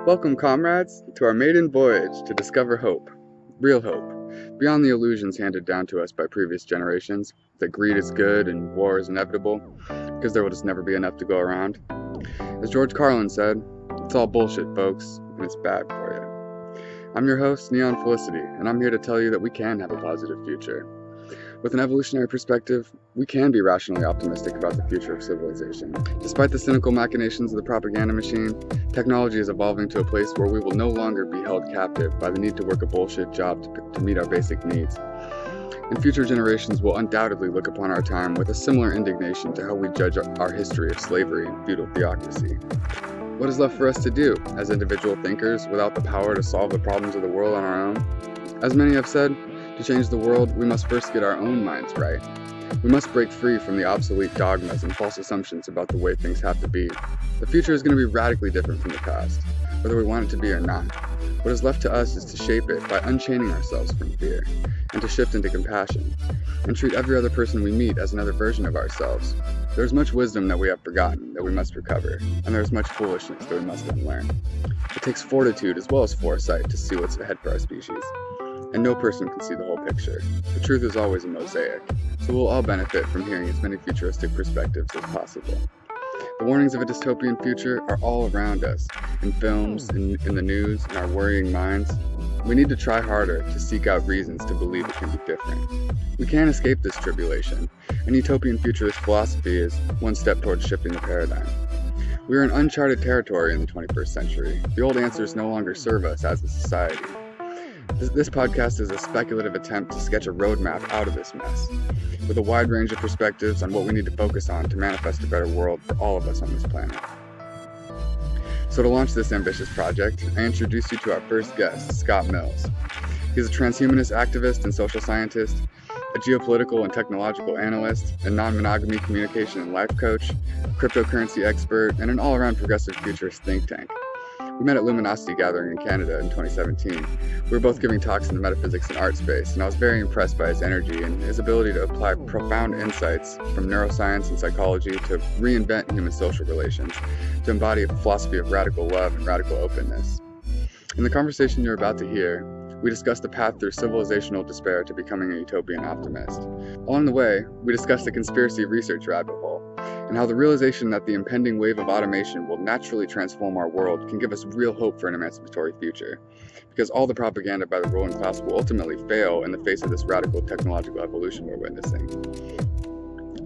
Welcome, comrades, to our maiden voyage to discover hope, real hope, beyond the illusions handed down to us by previous generations, that greed is good and war is inevitable, because there will just never be enough to go around. As George Carlin said, it's all bullshit, folks, and it's bad for you. I'm your host, Neonn Felicity, and I'm here to tell you that we can have a positive future. With an evolutionary perspective, we can be rationally optimistic about the future of civilization. Despite the cynical machinations of the propaganda machine, technology is evolving to a place where we will no longer be held captive by the need to work a bullshit job to meet our basic needs. And future generations will undoubtedly look upon our time with a similar indignation to how we judge our history of slavery and feudal theocracy. What is left for us to do as individual thinkers without the power to solve the problems of the world on our own? As many have said, to change the world, we must first get our own minds right. We must break free from the obsolete dogmas and false assumptions about the way things have to be. The future is going to be radically different from the past, whether we want it to be or not. What is left to us is to shape it by unchaining ourselves from fear, and to shift into compassion, and treat every other person we meet as another version of ourselves. There is much wisdom that we have forgotten that we must recover, and there is much foolishness that we must unlearn. It takes fortitude as well as foresight to see what's ahead for our species. And no person can see the whole picture. The truth is always a mosaic, so we'll all benefit from hearing as many futuristic perspectives as possible. The warnings of a dystopian future are all around us, in films, in the news, in our worrying minds. We need to try harder to seek out reasons to believe it can be different. We can't escape this tribulation, and utopian futurist philosophy is one step towards shifting the paradigm. We are in uncharted territory in the 21st century. The old answers no longer serve us as a society. This podcast is a speculative attempt to sketch a roadmap out of this mess, with a wide range of perspectives on what we need to focus on to manifest a better world for all of us on this planet. So to launch this ambitious project, I introduce you to our first guest, Scott Mills. He's a transhumanist activist and social scientist, a geopolitical and technological analyst, a non-monogamy communication and life coach, a cryptocurrency expert, and an all-around progressive futurist think tank. We met at Luminosity Gathering in Canada in 2017. We were both giving talks in the metaphysics and art space, and I was very impressed by his energy and his ability to apply profound insights from neuroscience and psychology to reinvent human social relations, to embody a philosophy of radical love and radical openness. In the conversation you're about to hear, we discussed the path through civilizational despair to becoming a utopian optimist. Along the way, we discussed the conspiracy research rabbit hole, and how the realization that the impending wave of automation will naturally transform our world can give us real hope for an emancipatory future, because all the propaganda by the ruling class will ultimately fail in the face of this radical technological evolution we're witnessing.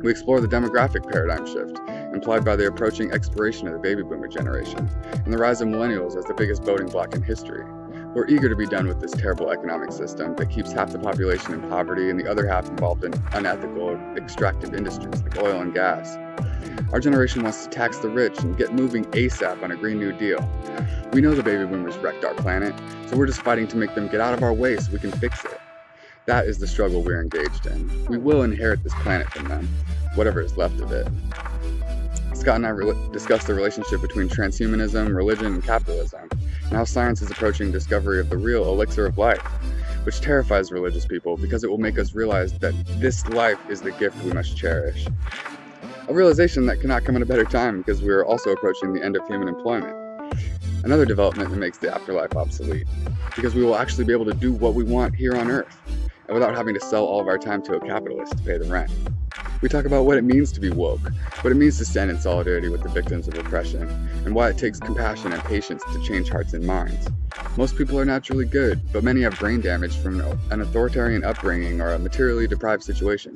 We explore the demographic paradigm shift implied by the approaching expiration of the baby boomer generation, and the rise of millennials as the biggest voting bloc in history. We're eager to be done with this terrible economic system that keeps half the population in poverty and the other half involved in unethical, extractive industries like oil and gas. Our generation wants to tax the rich and get moving ASAP on a Green New Deal. We know the baby boomers wrecked our planet, so we're just fighting to make them get out of our way so we can fix it. That is the struggle we're engaged in. We will inherit this planet from them, whatever is left of it. Scott and I discussed the relationship between transhumanism, religion, and capitalism, and how science is approaching discovery of the real elixir of life, which terrifies religious people because it will make us realize that this life is the gift we must cherish. A realization that cannot come at a better time because we are also approaching the end of human employment. Another development that makes the afterlife obsolete, because we will actually be able to do what we want here on Earth, and without having to sell all of our time to a capitalist to pay the rent. We talk about what it means to be woke, what it means to stand in solidarity with the victims of oppression, and why it takes compassion and patience to change hearts and minds. Most people are naturally good, but many have brain damage from an authoritarian upbringing or a materially deprived situation.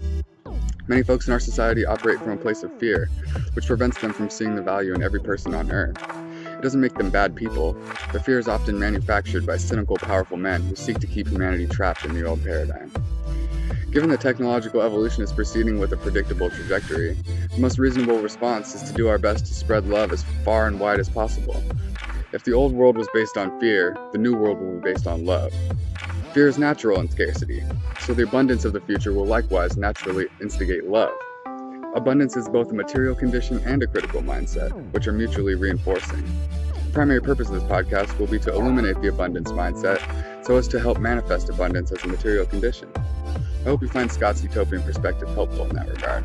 Many folks in our society operate from a place of fear, which prevents them from seeing the value in every person on Earth. It doesn't make them bad people. Their fear is often manufactured by cynical, powerful men who seek to keep humanity trapped in the old paradigm. Given that technological evolution is proceeding with a predictable trajectory, the most reasonable response is to do our best to spread love as far and wide as possible. If the old world was based on fear, the new world will be based on love. Fear is natural in scarcity, so the abundance of the future will likewise naturally instigate love. Abundance is both a material condition and a critical mindset, which are mutually reinforcing. The primary purpose of this podcast will be to illuminate the abundance mindset so as to help manifest abundance as a material condition. I hope you find Scott's utopian perspective helpful in that regard.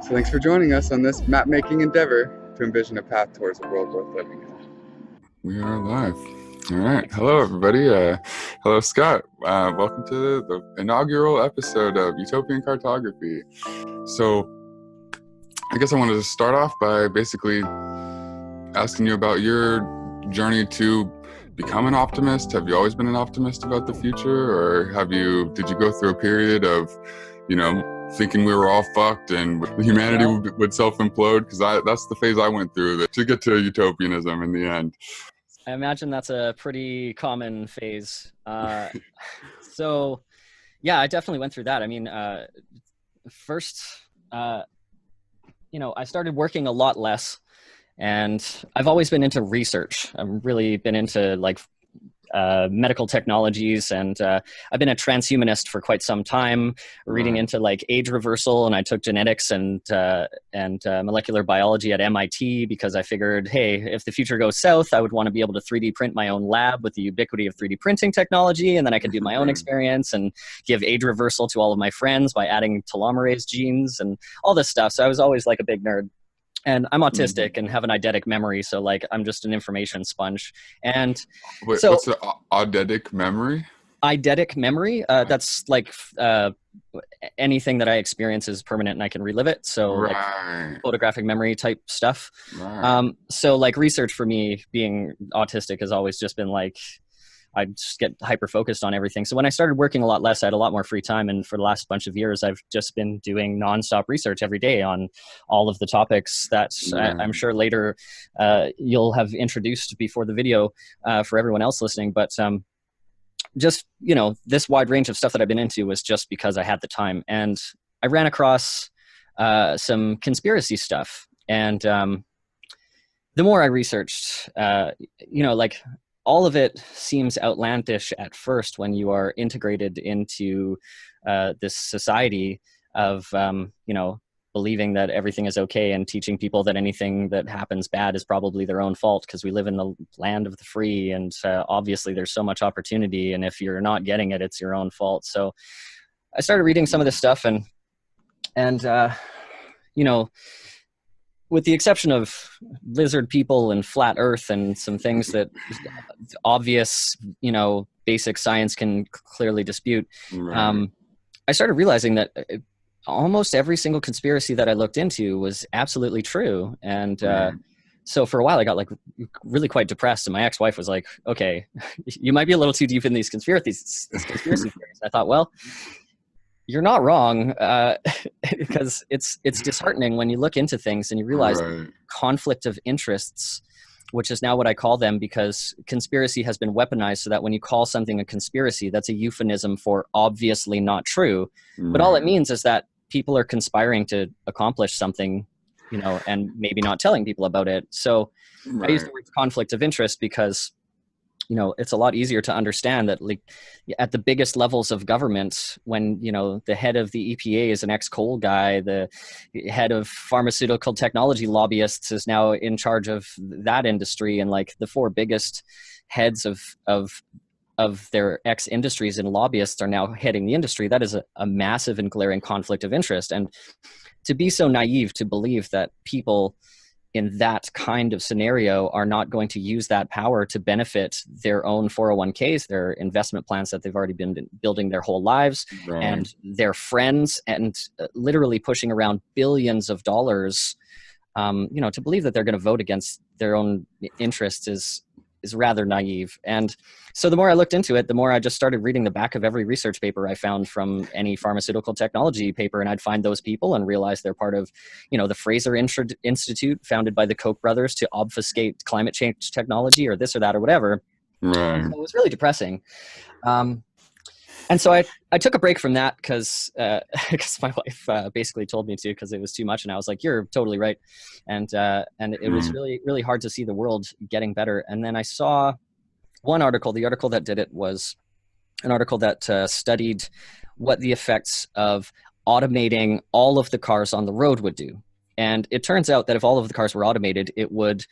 So thanks for joining us on this map-making endeavor to envision a path towards a world worth living in. We are live. All right. Hello, everybody. Hello, Scott. Welcome to the inaugural episode of Utopian Cartography. So, I guess I wanted to start off by basically asking you about your journey to become an optimist. Have you always been an optimist about the future, or did you go through a period of, thinking we were all fucked and humanity would self-implode? Because that's the phase I went through to get to utopianism in the end. I imagine that's a pretty common phase. So, yeah, I definitely went through that. I mean, first, I started working a lot less, and I've always been into research. I've really been into medical technologies, and I've been a transhumanist for quite some time, reading into age reversal, and I took genetics and molecular biology at MIT because I figured, hey, if the future goes south, I would want to be able to 3D print my own lab with the ubiquity of 3D printing technology, and then I could do my own experiments and give age reversal to all of my friends by adding telomerase genes and all this stuff. So I was always like a big nerd. And I'm autistic and have an eidetic memory, so I'm just an information sponge. And what's an eidetic memory? Eidetic memory, that's anything that I experience is permanent and I can relive it. So photographic memory type stuff. So research for me, being autistic, has always just been I just get hyper focused on everything. So when I started working a lot less, I had a lot more free time. And for the last bunch of years, I've just been doing nonstop research every day on all of the topics that I'm sure later you'll have introduced before the video for everyone else listening. But just, this wide range of stuff that I've been into was just because I had the time. And I ran across some conspiracy stuff. And the more I researched, all of it seems outlandish at first when you are integrated into this society of, believing that everything is okay and teaching people that anything that happens bad is probably their own fault because we live in the land of the free, and obviously there's so much opportunity, and if you're not getting it, it's your own fault. So I started reading some of this stuff, and with the exception of lizard people and flat earth and some things that obvious, basic science can clearly dispute, I started realizing that almost every single conspiracy that I looked into was absolutely true. And so for a while I got really quite depressed, and my ex-wife was like, okay, you might be a little too deep in these conspiracy theories. I thought, well, you're not wrong, because it's disheartening when you look into things and you realize conflict of interests, which is now what I call them, because conspiracy has been weaponized so that when you call something a conspiracy, that's a euphemism for obviously not true. But all it means is that people are conspiring to accomplish something, and maybe not telling people about it. So I use the word conflict of interest because it's a lot easier to understand that at the biggest levels of government, when, the head of the EPA is an ex-coal guy, the head of pharmaceutical technology lobbyists is now in charge of that industry, and the four biggest heads of their ex-industries and lobbyists are now heading the industry. That is a massive and glaring conflict of interest. And to be so naive to believe that people in that kind of scenario are not going to use that power to benefit their own 401ks, their investment plans that they've already been building their whole lives, and their friends, and literally pushing around billions of dollars, to believe that they're going to vote against their own interests is rather naive. And so the more I looked into it, the more I just started reading the back of every research paper I found from any pharmaceutical technology paper, and I'd find those people and realize they're part of, the Fraser Institute, founded by the Koch brothers to obfuscate climate change technology or this or that or whatever. So it was really depressing. And so I took a break from that because my wife basically told me to, because it was too much, and I was like, "You're totally right," and it was really, really hard to see the world getting better. And then I saw one article. The article that did it was an article that studied what the effects of automating all of the cars on the road would do. And it turns out that if all of the cars were automated, it would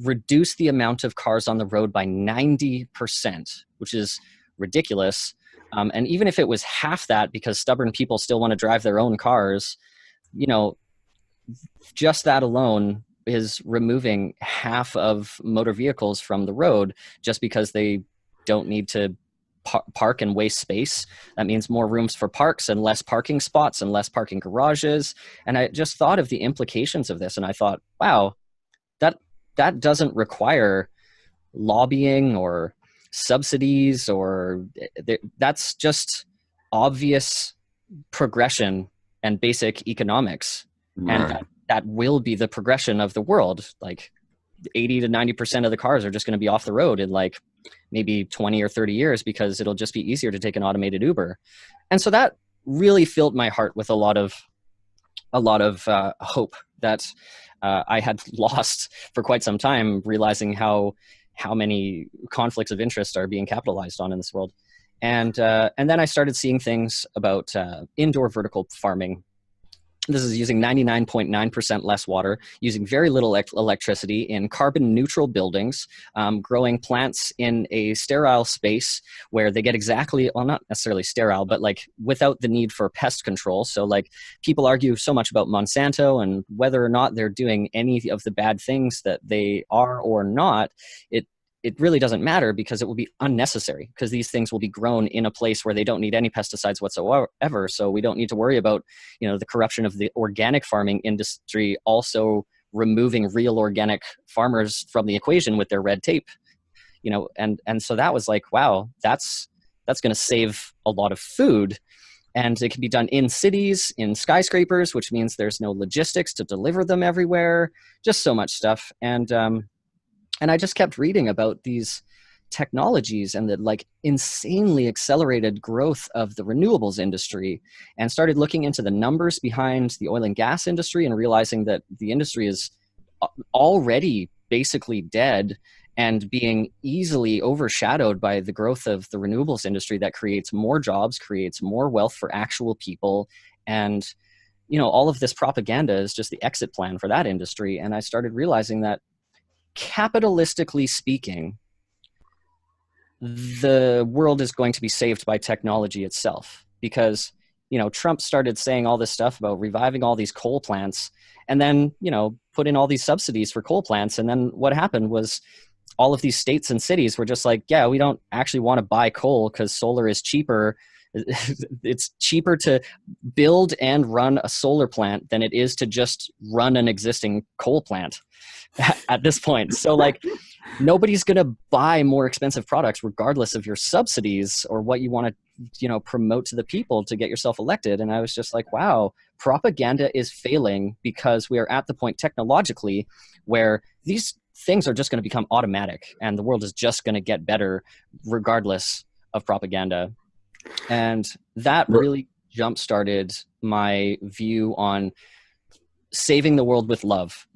reduce the amount of cars on the road by 90%, which is ridiculous. And even if it was half that, because stubborn people still want to drive their own cars, just that alone is removing half of motor vehicles from the road just because they don't need to park and waste space. That means more rooms for parks and less parking spots and less parking garages. And I just thought of the implications of this, and I thought, wow, that doesn't require lobbying or subsidies, or that's just obvious progression and basic economics. Right. And that will be the progression of the world. Like 80 to 90% of the cars are just going to be off the road in like maybe 20 or 30 years, because it'll just be easier to take an automated Uber. And so that really filled my heart with a lot of hope that I had lost for quite some time, realizing how many conflicts of interest are being capitalized on in this world. And then I started seeing things about indoor vertical farming. This is using 99.9% less water, using very little electricity in carbon neutral buildings, growing plants in a sterile space where they get exactly, well, not necessarily sterile, but like without the need for pest control. So like people argue so much about Monsanto and whether or not they're doing any of the bad things that they are or not. It really doesn't matter, because it will be unnecessary, because these things will be grown in a place where they don't need any pesticides whatsoever. So we don't need to worry about, the corruption of the organic farming industry also removing real organic farmers from the equation with their red tape, and so that was like, wow, that's going to save a lot of food. And it can be done in cities, in skyscrapers, which means there's no logistics to deliver them everywhere, just so much stuff. And I just kept reading about these technologies and the like insanely accelerated growth of the renewables industry, and started looking into the numbers behind the oil and gas industry, and realizing that the industry is already basically dead and being easily overshadowed by the growth of the renewables industry that creates more jobs, creates more wealth for actual people. And, all of this propaganda is just the exit plan for that industry. And I started realizing that, capitalistically speaking, the world is going to be saved by technology itself, because Trump started saying all this stuff about reviving all these coal plants, and then put in all these subsidies for coal plants, and then what happened was all of these states and cities were just like, yeah, we don't actually want to buy coal because solar is cheaper. It's cheaper to build and run a solar plant than it is to just run an existing coal plant at this point. So like, nobody's going to buy more expensive products regardless of your subsidies or what you want to, promote to the people to get yourself elected. And I was just like, wow, propaganda is failing, because we are at the point technologically where these things are just going to become automatic, and the world is just going to get better regardless of propaganda. And that really jump-started my view on saving the world with love.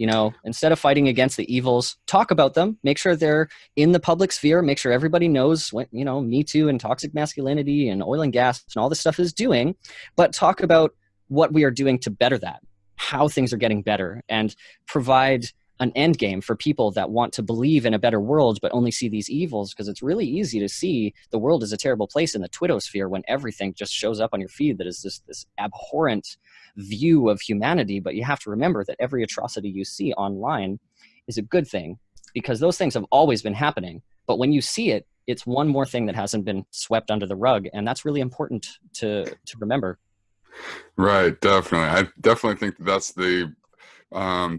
Instead of fighting against the evils, talk about them, make sure they're in the public sphere, make sure everybody knows what, Me Too and toxic masculinity and oil and gas and all this stuff is doing, but talk about what we are doing to better that, how things are getting better, and provide an end game for people that want to believe in a better world but only see these evils, because it's really easy to see the world is a terrible place in the Twittosphere when everything just shows up on your feed that is just this abhorrent view of humanity. But you have to remember that every atrocity you see online is a good thing, because those things have always been happening. But when you see it, it's one more thing that hasn't been swept under the rug, and that's really important to remember. Right, definitely. I definitely think that's the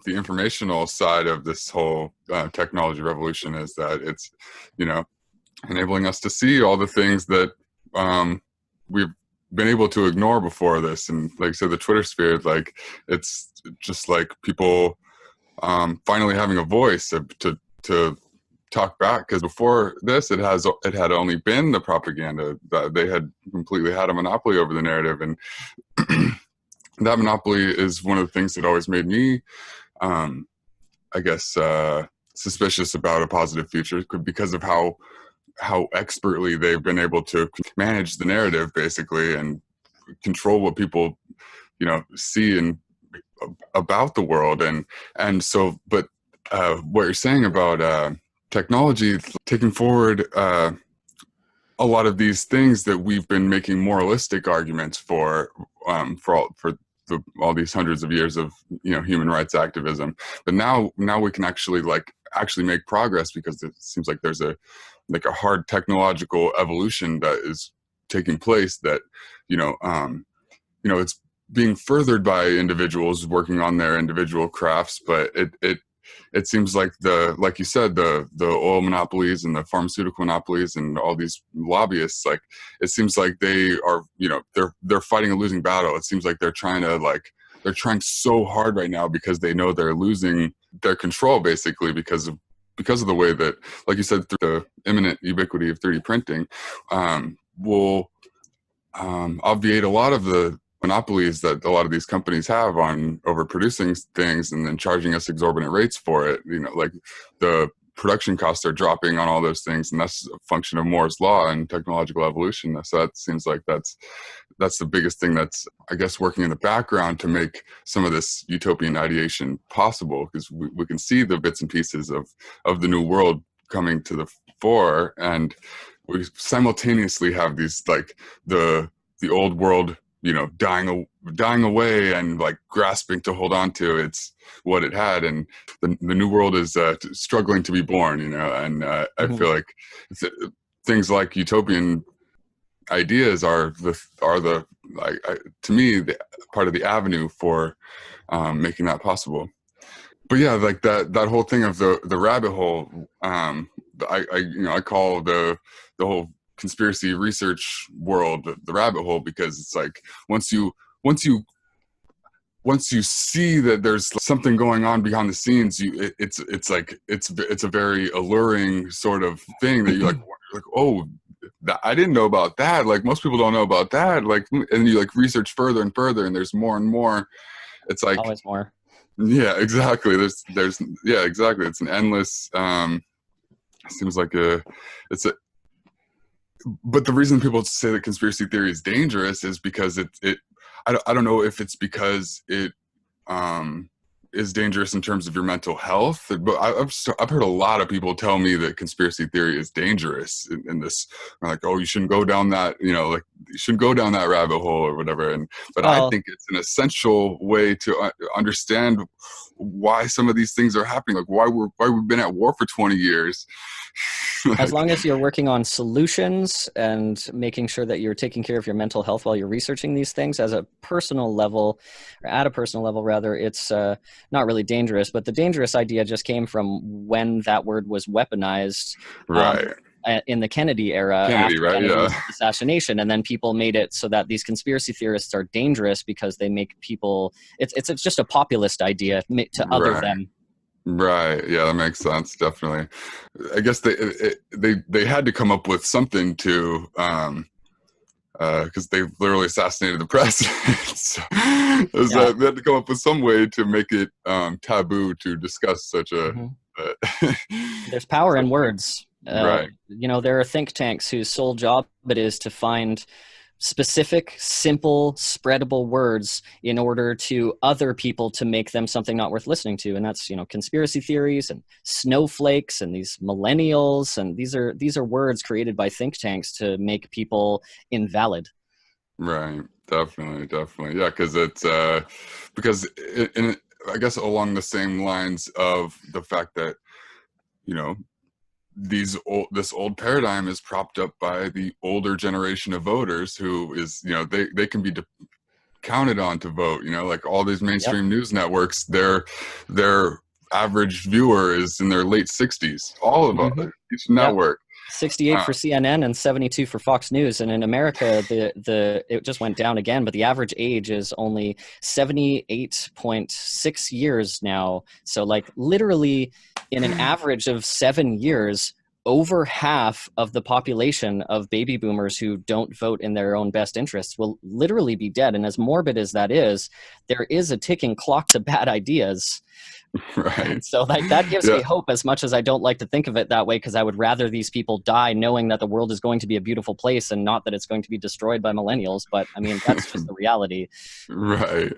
informational side of this whole technology revolution, is that it's, enabling us to see all the things that we've been able to ignore before this. And like I said, the Twitter sphere, like, it's just like people finally having a voice to talk back, because before this it had only been the propaganda that they had completely had a monopoly over the narrative. And that monopoly is one of the things that always made me suspicious about a positive future, because of how expertly they've been able to manage the narrative, basically, and control what people see and about the world. And so, but what you're saying about technology taking forward a lot of these things that we've been making moralistic arguments for all these hundreds of years of, human rights activism. But now we can actually make progress, because it seems like there's a hard technological evolution that is taking place, that it's being furthered by individuals working on their individual crafts, but it seems like like you said, the oil monopolies and the pharmaceutical monopolies and all these lobbyists, like, it seems like they are, they're fighting a losing battle. It seems like they're trying so hard right now, because they know they're losing their control, basically, because of the way that, like you said, through the imminent ubiquity of 3D printing, will obviate a lot of the monopolies that a lot of these companies have on overproducing things and then charging us exorbitant rates for it. Like, the production costs are dropping on all those things, and that's a function of Moore's law and technological evolution. So that seems like that's the biggest thing that's, I guess, working in the background to make some of this utopian ideation possible, because we can see the bits and pieces of the new world coming to the fore, and we simultaneously have these, like, the old world, dying away, and like grasping to hold on to what it had, and the new world is struggling to be born. And I feel like things like utopian ideas are the to me, the part of the avenue for making that possible. But yeah, like that whole thing of the rabbit hole, I call the whole conspiracy research world the rabbit hole, because it's like, once you see that there's something going on behind the scenes, it's a very alluring sort of thing that you're like, oh, I didn't know about that. Like, most people don't know about that. Like, and you like research further and further, and there's more and more. It's like always more. Yeah, exactly. Yeah, exactly. It's an endless. Seems like but the reason people say that conspiracy theory is dangerous is because I don't know if it's because it is dangerous in terms of your mental health, but I've heard a lot of people tell me that conspiracy theory is dangerous in this, like, oh, you shouldn't go down that, like, you shouldn't go down that rabbit hole or whatever. But I think it's an essential way to understand why some of these things are happening, like why we've been at war for 20 years. As long as you're working on solutions and making sure that you're taking care of your mental health while you're researching these things at a personal level, rather, it's not really dangerous. But the dangerous idea just came from when that word was weaponized. Right. In the Kennedy era, after right? Kennedy's Yeah. assassination, and then people made it so that these conspiracy theorists are dangerous because they make people. It's just a populist idea to other them. Right. Yeah, that makes sense. Definitely. I guess they had to come up with something to, because they literally assassinated the president. So they had to come up with some way to make it taboo to discuss such a. There's power in words. Right. There are think tanks whose sole job it is to find specific, simple, spreadable words in order to other people to make them something not worth listening to. And that's, conspiracy theories and snowflakes and these millennials. And these are words created by think tanks to make people invalid. Right. Definitely. Yeah. Cause it's, because I guess along the same lines of the fact that, this old paradigm is propped up by the older generation of voters who is, they can be counted on to vote, like all these mainstream news networks, their average viewer is in their late 60s, all of each network. 68 for CNN and 72 for Fox News. And in America, it just went down again, but the average age is only 78.6 years now. So like literally in an average of 7 years, over half of the population of baby boomers who don't vote in their own best interests will literally be dead. And as morbid as that is, there is a ticking clock to bad ideas. Right. And so that gives me hope, as much as I don't like to think of it that way, because I would rather these people die knowing that the world is going to be a beautiful place and not that it's going to be destroyed by millennials. But I mean, that's just the reality. Right.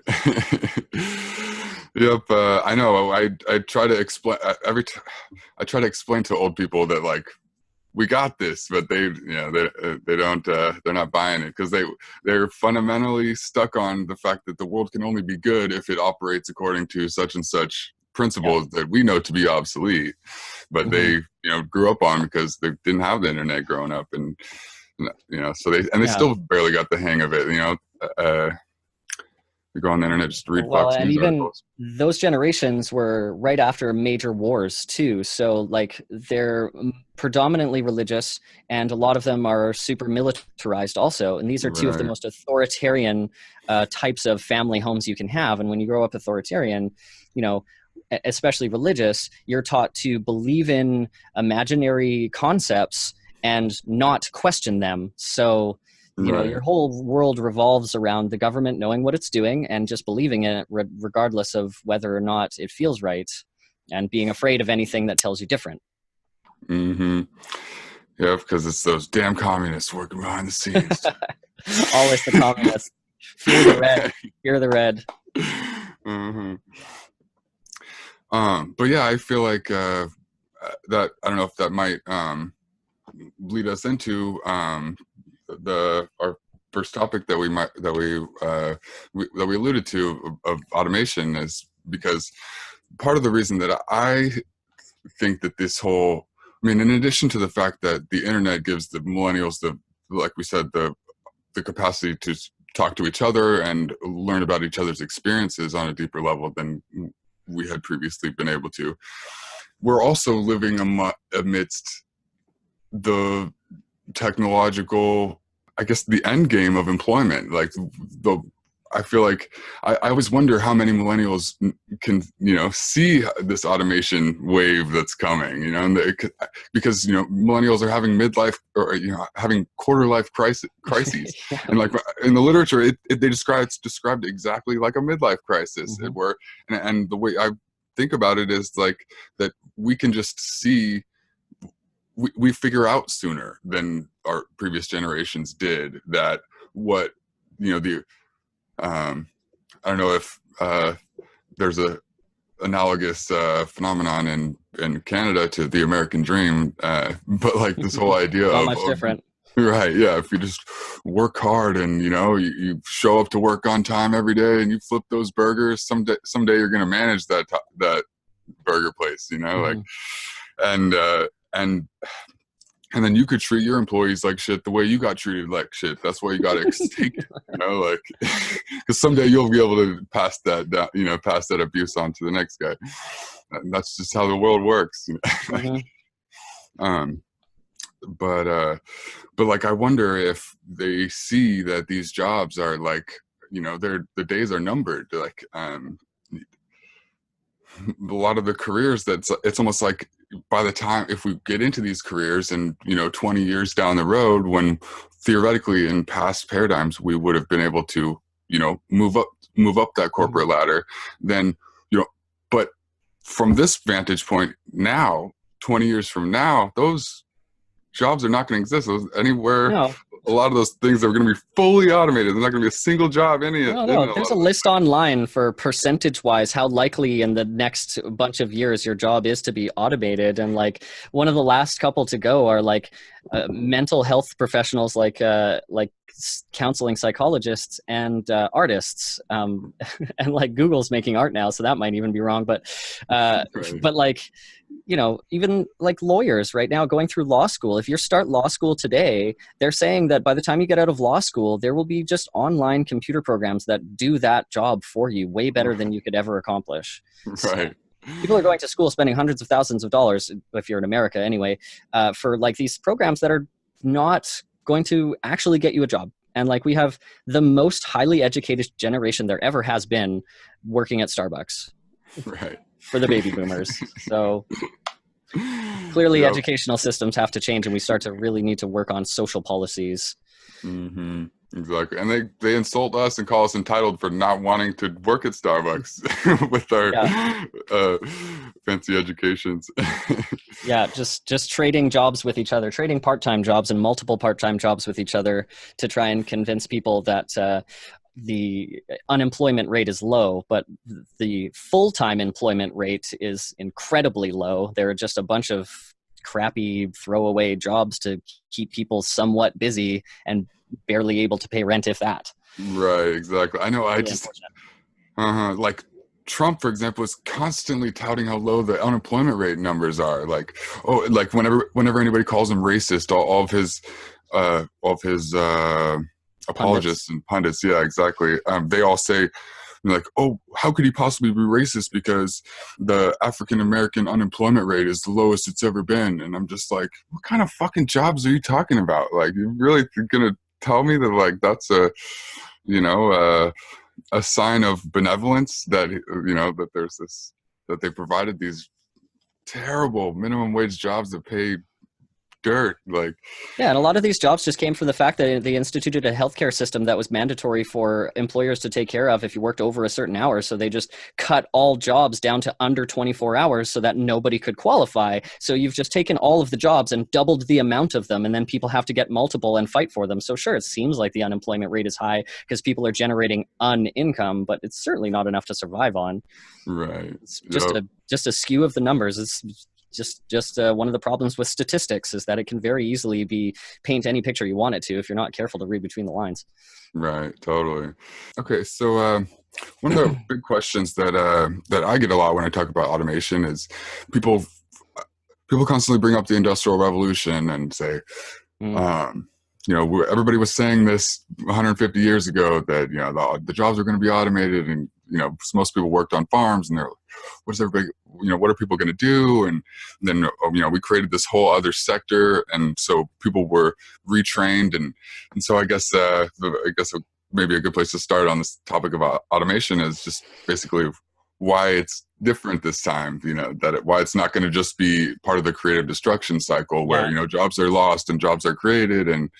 Yep. I know. I try to explain I try to explain to old people that, like, we got this, but they don't, they're not buying it, because they're fundamentally stuck on the fact that the world can only be good if it operates according to such and such principles that we know to be obsolete, but they grew up on because they didn't have the internet growing up, and so they still barely got the hang of it. You go on the internet, just read Fox News articles. Those generations were right after major wars too, so like they're predominantly religious, and a lot of them are super militarized also, and these are two of the most authoritarian types of family homes you can have. And when you grow up authoritarian, especially religious, you're taught to believe in imaginary concepts and not question them. So your whole world revolves around the government knowing what it's doing and just believing in it regardless of whether or not it feels right, and being afraid of anything that tells you different. Yeah, because it's those damn communists working behind the scenes. Always the communists. Fear the red. Fear the red. But yeah, I feel like that, I don't know if that might lead us into our first topic that we alluded to of automation, is because part of the reason that I think that this whole, in addition to the fact that the internet gives the millennials like we said, the capacity to talk to each other and learn about each other's experiences on a deeper level than we had previously been able to, we're also living amidst the technological, I guess, the end game of employment. Like I feel like I always wonder how many millennials can see this automation wave that's coming, and because millennials are having midlife, or having quarter life crises. And like in the literature, it's described exactly like a midlife crisis, where and the way I think about it is like that we can just see. We figure out sooner than our previous generations did that what I don't know if there's a analogous phenomenon in Canada to the American dream, but like this whole idea Not of much different. Right, yeah. If you just work hard and you show up to work on time every day and you flip those burgers, someday you're going to manage that burger place, like, and then you could treat your employees like shit the way you got treated like shit. That's why you got to extinct, like, because someday you'll be able to pass that down, pass that abuse on to the next guy. And that's just how the world works. But like, I wonder if they see that these jobs are like, the days are numbered. Like, a lot of the careers, it's almost like by the time, if we get into these careers and 20 years down the road, when theoretically in past paradigms we would have been able to move up that corporate ladder, then but from this vantage point now, 20 years from now, those jobs are not going to exist anywhere. No. A lot of those things are going to be fully automated. There's not going to be a single job in it. No. There's a list online for percentage-wise how likely in the next bunch of years your job is to be automated. And like one of the last couple to go are like mental health professionals, like counseling psychologists and artists. And like Google's making art now, so that might even be wrong. But but like, even like lawyers right now going through law school, if you start law school today, they're saying that by the time you get out of law school, there will be just online computer programs that do that job for you way better than you could ever accomplish. Right. So people are going to school spending hundreds of thousands of dollars, if you're in America anyway, for like these programs that are not going to actually get you a job. And like we have the most highly educated generation there ever has been working at Starbucks. Right. For the baby boomers. So clearly educational systems have to change, and we start to really need to work on social policies. Exactly. And they insult us and call us entitled for not wanting to work at Starbucks with our fancy educations. Just trading jobs with each other, trading part-time jobs and multiple part-time jobs with each other to try and convince people that the unemployment rate is low, but the full-time employment rate is incredibly low. There are just a bunch of crappy throwaway jobs to keep people somewhat busy and barely able to pay rent, if that. Right, exactly. I know. I Really just like Trump, for example, is constantly touting how low the unemployment rate numbers are. Like, oh, like whenever anybody calls him racist, all of his apologists and pundits, yeah, exactly. They all say, like, oh, how could he possibly be racist because the African American unemployment rate is the lowest it's ever been? And I'm just like, what kind of fucking jobs are you talking about? Like, you're really gonna tell me that, like, that's a sign of benevolence that, that there's this, that they provided these terrible minimum wage jobs that pay dirt, like. Yeah, and a lot of these jobs just came from the fact that they instituted a healthcare system that was mandatory for employers to take care of if you worked over a certain hour. So they just cut all jobs down to under 24 hours so that nobody could qualify. So you've just taken all of the jobs and doubled the amount of them, and then people have to get multiple and fight for them. So sure, it seems like the unemployment rate is high because people are generating income, but it's certainly not enough to survive on. Right. It's just a skew of the numbers. It's just one of the problems with statistics is that it can very easily paint any picture you want it to if you're not careful to read between the lines. Right, totally. Okay, so one of the big questions that I get a lot when I talk about automation is people constantly bring up the Industrial Revolution and say, everybody was saying this 150 years ago that the jobs are going to be automated, and most people worked on farms, and they're like, what are people going to do? And then we created this whole other sector, and so people were retrained, and so I guess maybe a good place to start on this topic of automation is just basically why it's different this time. Why it's not going to just be part of the creative destruction cycle where jobs are lost and jobs are created. And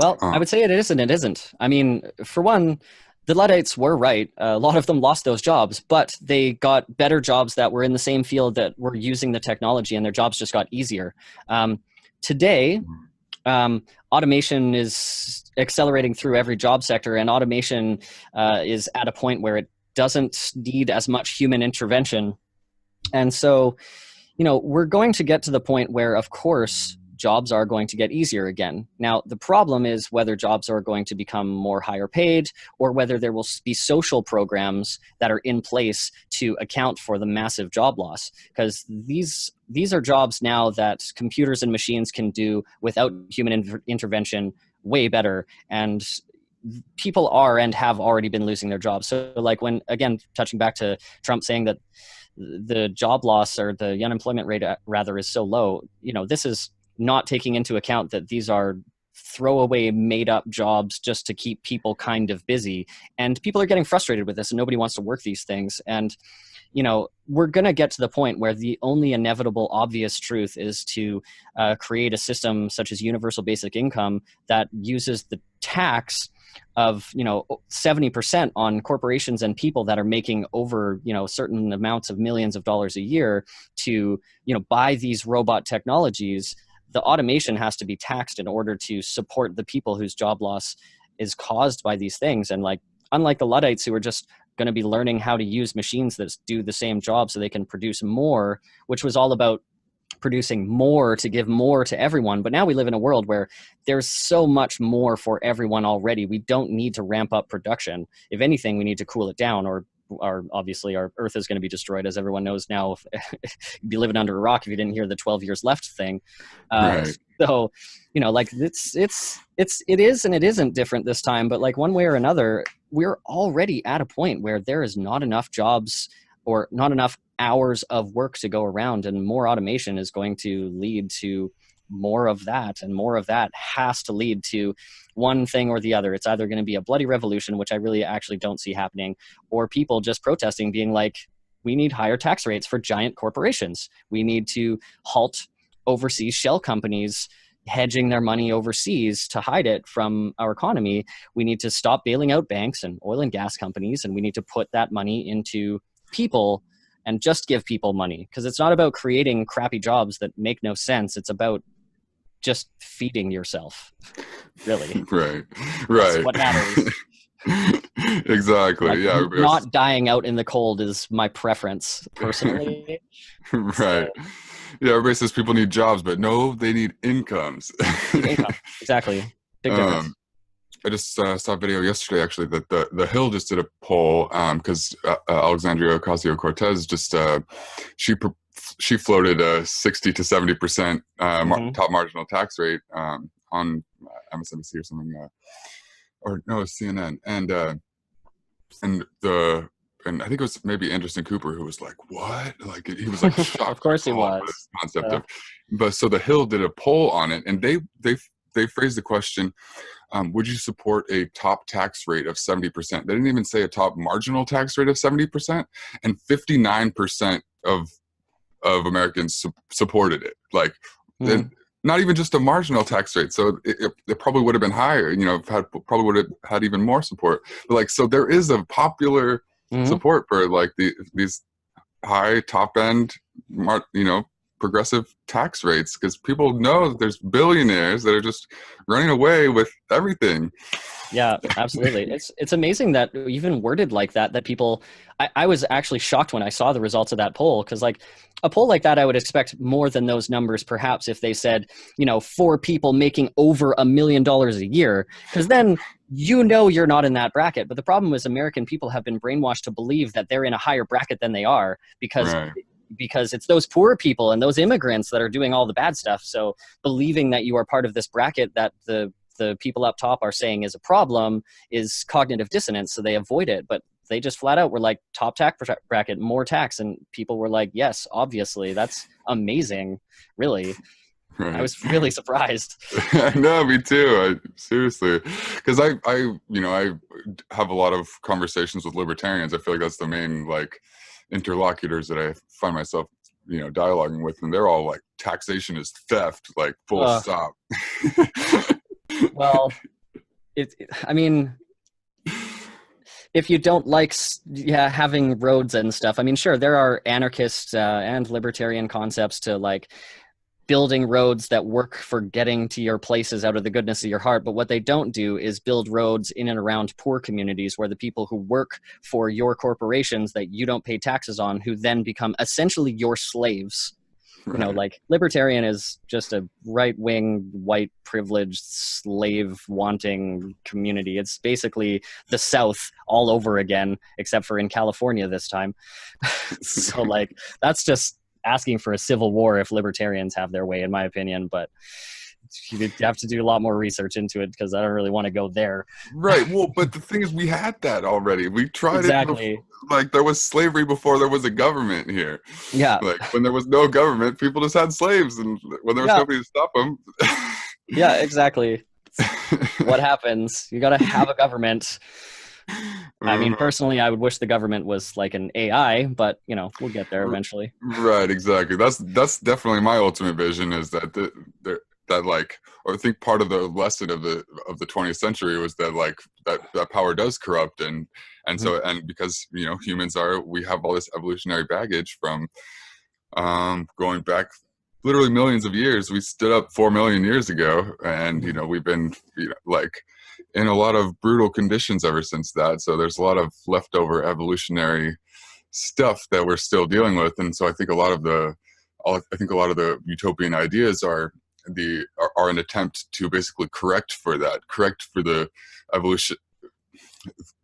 I would say it is and it isn't. I mean, for one, the Luddites were right. A lot of them lost those jobs, but they got better jobs that were in the same field that were using the technology, and their jobs just got easier. Today, automation is accelerating through every job sector, and automation is at a point where it doesn't need as much human intervention. And so, we're going to get to the point where, of course, jobs are going to get easier again. Now, the problem is whether jobs are going to become more higher paid, or whether there will be social programs that are in place to account for the massive job loss. Because these are jobs now that computers and machines can do without human intervention way better. And people are and have already been losing their jobs. So like when, again, touching back to Trump saying that the job loss, or the unemployment rate rather, is so low, this is not taking into account that these are throwaway made up jobs just to keep people kind of busy. And people are getting frustrated with this, and nobody wants to work these things. And, we're going to get to the point where the only inevitable obvious truth is to create a system such as universal basic income that uses the tax of 70% on corporations and people that are making over certain amounts of millions of dollars a year to buy these robot technologies. The automation has to be taxed in order to support the people whose job loss is caused by these things. And unlike the Luddites, who are just going to be learning how to use machines that do the same job so they can produce more, which was all about producing more to give more to everyone. But now we live in a world where there's so much more for everyone already. We don't need to ramp up production. If anything, we need to cool it down, or obviously our Earth is going to be destroyed, as everyone knows now. You'd be living under a rock if you didn't hear the 12 years left thing. Right. So, it is and it isn't different this time, but one way or another, we're already at a point where there is not enough jobs or not enough hours of work to go around, and more automation is going to lead to more of that, and more of that has to lead to one thing or the other. It's either going to be a bloody revolution, which I really actually don't see happening, or people just protesting, being like, we need higher tax rates for giant corporations. We need to halt overseas shell companies hedging their money overseas to hide it from our economy. We need to stop bailing out banks and oil and gas companies, and we need to put that money into people and just give people money, because it's not about creating crappy jobs that make no sense. It's about just feeding yourself, really. Right. That's what matters. Exactly. Not dying out in the cold is my preference, personally. Right. Yeah, everybody says people need jobs, but no, they need incomes. Need income. Exactly. Big difference. I just saw a video yesterday, actually, that the Hill just did a poll because Alexandria Ocasio-Cortez just she she floated a 60 to 70% top marginal tax rate on MSNBC or something, or no, CNN, and I think it was maybe Anderson Cooper who was like, "What?" Like he was like shocked. Of course he was. This concept of, but so the Hill did a poll on it, and they phrased the question. Would you support a top tax rate of 70%? They didn't even say a top marginal tax rate of 70%, and 59% of Americans supported it. Like, not even just a marginal tax rate. So it probably would have been higher. You know, probably would have had even more support. But like, so there is a popular support for like these high top end, progressive tax rates, because people know that there's billionaires that are just running away with everything. Yeah, absolutely. It's amazing that even worded like that people, I was actually shocked when I saw the results of that poll, because like a poll like that, I would expect more than those numbers, perhaps if they said, 4 people making over $1 million a year, because then you're not in that bracket. But the problem is American people have been brainwashed to believe that they're in a higher bracket than they are, because it's those poor people and those immigrants that are doing all the bad stuff. So believing that you are part of this bracket that the people up top are saying is a problem is cognitive dissonance. So they avoid it, but they just flat out were like, top tax bracket, more tax. And people were like, yes, obviously, that's amazing. Really. Right. I was really surprised. No, me too. Seriously, because I have a lot of conversations with libertarians. I feel like that's the main interlocutors that I find myself dialoguing with, and they're all like, taxation is theft, like full stop. Well, I mean, if you don't like having roads and stuff, I mean, sure, there are anarchist and libertarian concepts to like building roads that work for getting to your places out of the goodness of your heart. But what they don't do is build roads in and around poor communities where the people who work for your corporations that you don't pay taxes on, who then become essentially your slaves. Right. Like libertarian is just a right-wing, white, privileged, slave-wanting community. It's basically the South all over again, except for in California this time. So like, that's just asking for a civil war if libertarians have their way, in my opinion. But you have to do a lot more research into it, because I don't really want to go there. Right. Well, but the thing is, we had that already. We tried exactly. It. Like, there was slavery before there was a government here. Yeah. Like, when there was no government, people just had slaves, and when there was nobody to stop them. Yeah, exactly. What happens? You got to have a government. I mean, personally, I would wish the government was like an AI, but we'll get there eventually. Right. Exactly. That's definitely my ultimate vision, is that I think part of the lesson of the 20th century was that that power does corrupt, and so, and because humans we have all this evolutionary baggage from going back literally millions of years. We stood up 4 million years ago, and we've been in a lot of brutal conditions ever since that. So there's a lot of leftover evolutionary stuff that we're still dealing with, and so I think a lot of the utopian ideas are an attempt to basically correct for the evolution,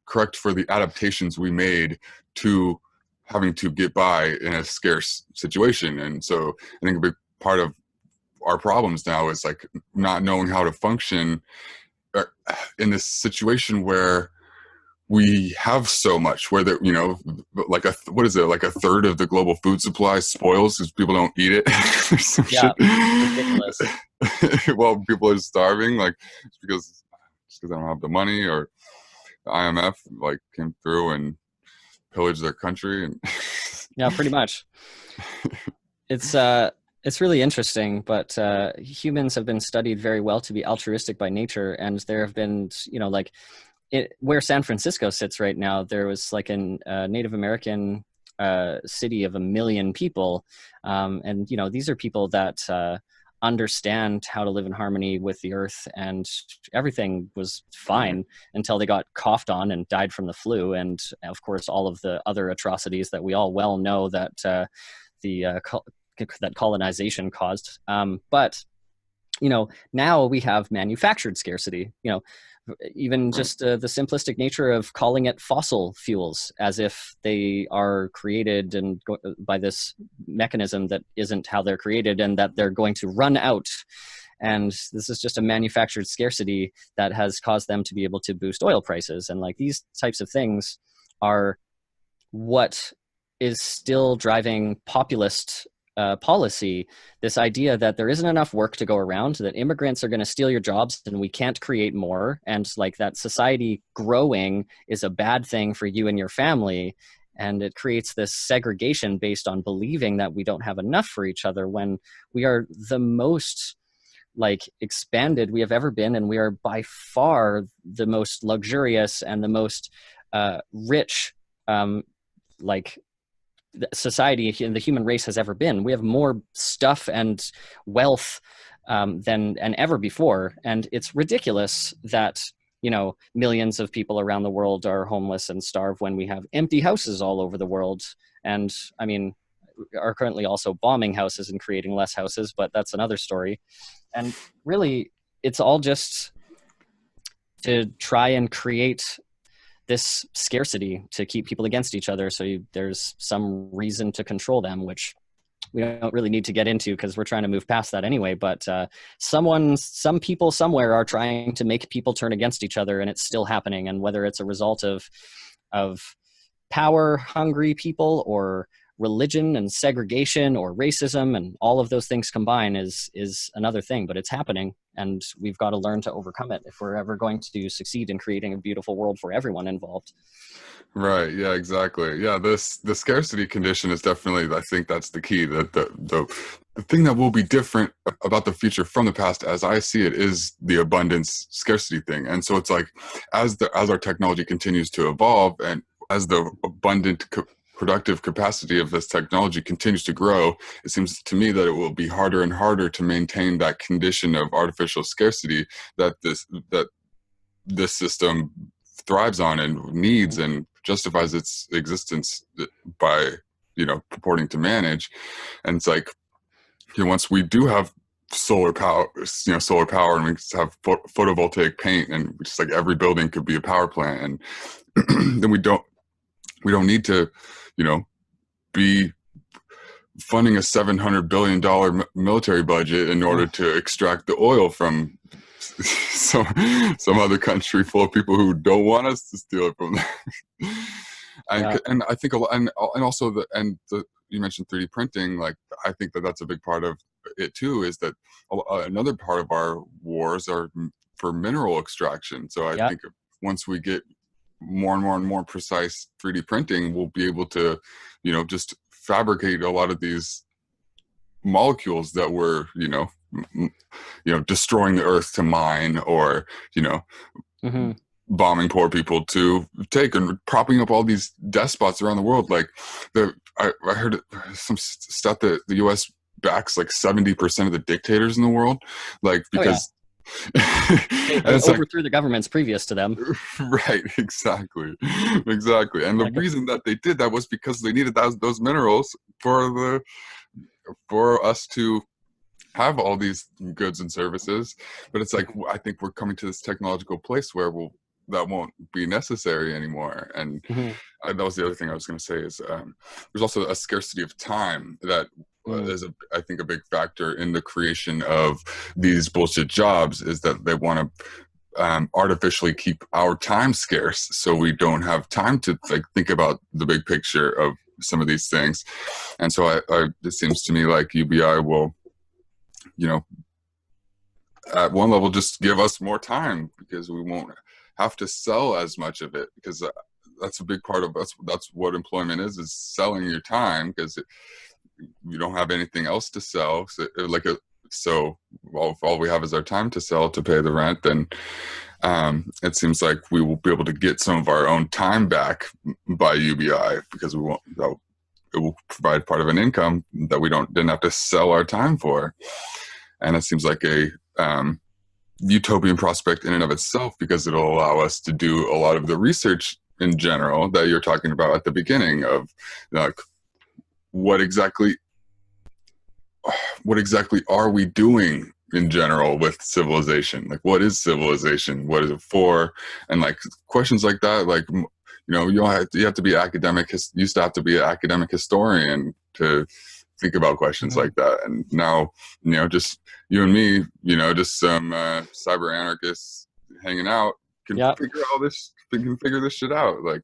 correct for the adaptations we made to having to get by in a scarce situation. And so I think a big part of our problems now is like not knowing how to function in this situation where we have so much, where like a third of the global food supply spoils because people don't eat it. Ridiculous. Well, people are starving, like because they don't have the money, or the IMF came through and pillaged their country. And yeah, pretty much. It's really interesting, but humans have been studied very well to be altruistic by nature, and there have been where San Francisco sits right now, there was like a Native American city of 1 million people. And, these are people that understand how to live in harmony with the earth, and everything was fine until they got coughed on and died from the flu. And of course, all of the other atrocities that we all well know that the that colonization caused. But now we have manufactured scarcity. Even just the simplistic nature of calling it fossil fuels, as if they are created and by this mechanism that isn't how they're created, and that they're going to run out. And this is just a manufactured scarcity that has caused them to be able to boost oil prices. And like these types of things are what is still driving populist policy, this idea that there isn't enough work to go around, that immigrants are going to steal your jobs and we can't create more, and like that society growing is a bad thing for you and your family. And it creates this segregation based on believing that we don't have enough for each other, when we are the most like expanded we have ever been, and we are by far the most luxurious and the most rich like society in the human race has ever been. We have more stuff and wealth than ever before, and it's ridiculous that millions of people around the world are homeless and starve when we have empty houses all over the world. And I mean, are currently also bombing houses and creating less houses, but that's another story. And really, it's all just to try and create this scarcity to keep people against each other. So there's some reason to control them, which we don't really need to get into because we're trying to move past that anyway. But some people somewhere are trying to make people turn against each other, and it's still happening. And whether it's a result of power hungry people, or religion and segregation, or racism, and all of those things combined is another thing, but it's happening, and we've got to learn to overcome it if we're ever going to succeed in creating a beautiful world for everyone involved. Right. Yeah, exactly. Yeah, the scarcity condition is definitely, I think that's the key. That the thing that will be different about the future from the past, as I see it, is the abundance scarcity thing. And so it's like, as our technology continues to evolve, and as the abundant productive capacity of this technology continues to grow, it seems to me that it will be harder and harder to maintain that condition of artificial scarcity that this system thrives on and needs and justifies its existence by purporting to manage. And it's like, once we do have solar power and we have photovoltaic paint, and just like every building could be a power plant, and then we don't need to be funding a $700 billion military budget in order to extract the oil from some other country full of people who don't want us to steal it from them. And I think and also you mentioned 3D printing. Like, I think that's a big part of it too, is that another part of our wars are for mineral extraction. So I think once we get more and more and more precise 3D printing, we'll be able to, just fabricate a lot of these molecules that were, destroying the earth to mine, or, bombing poor people to take, and propping up all these despots around the world. Like I heard some stuff that the U.S. backs like 70% of the dictators in the world, like because they overthrew the governments previous to them. Right, exactly. And the reason that they did that was because they needed those minerals for us to have all these goods and services. But it's like, I think we're coming to this technological place where that won't be necessary anymore. And that was the other thing I was going to say, is there's also a scarcity of time that is, I think, a big factor in the creation of these bullshit jobs, is that they want to artificially keep our time scarce, so we don't have time to think about the big picture of some of these things. And so it seems to me like UBI will, at one level, just give us more time, because we won't have to sell as much of it, because that's a big part of that's what employment is selling your time, because you don't have anything else to sell. So if all we have is our time to sell to pay the rent, then it seems like we will be able to get some of our own time back by UBI, because it will provide part of an income that we didn't have to sell our time for. And it seems like a utopian prospect in and of itself, because it'll allow us to do a lot of the research in general that you're talking about at the beginning of, like, what exactly what exactly are we doing in general with civilization? Like, what is civilization? What is it for? And like questions like that, like, you know, you have to be academic. Used to have to be an academic historian to think about questions like that. And now, you know, just you and me, you know, just some cyber anarchists hanging out can figure this shit out. Like,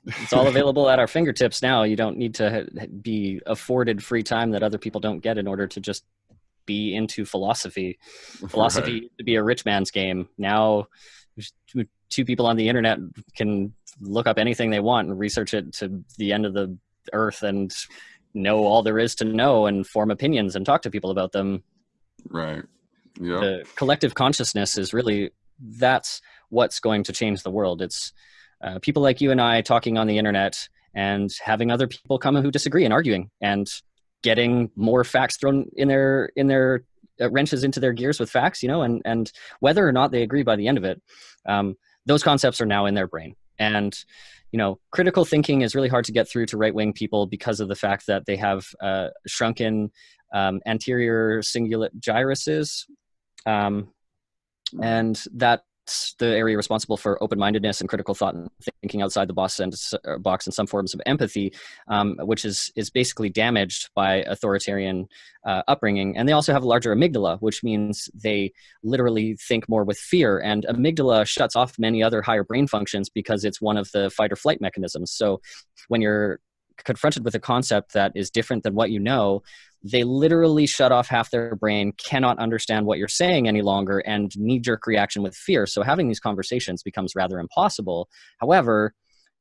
it's all available at our fingertips now. You don't need to be afforded free time that other people don't get in order to just be into philosophy. Philosophy used to be a rich man's game. Now, two people on the internet can look up anything they want and research it to the end of the earth and know all there is to know and form opinions and talk to people about them. Right. Yeah. The collective consciousness is really, that's what's going to change the world. It's people like you and I talking on the internet and having other people come who disagree and arguing and getting more facts thrown in their wrenches into their gears with facts, you know, and whether or not they agree by the end of it, those concepts are now in their brain. And, you know, critical thinking is really hard to get through to right-wing people because of the fact that they have shrunken anterior cingulate gyruses, and that's the area responsible for open-mindedness and critical thought and thinking outside the box and some forms of empathy, which is basically damaged by authoritarian upbringing. And they also have a larger amygdala, which means they literally think more with fear. And amygdala shuts off many other higher brain functions because it's one of the fight or flight mechanisms. So when you're confronted with a concept that is different than what you know, they literally shut off half their brain, cannot understand what you're saying any longer, and knee-jerk reaction with fear. So having these conversations becomes rather impossible. However,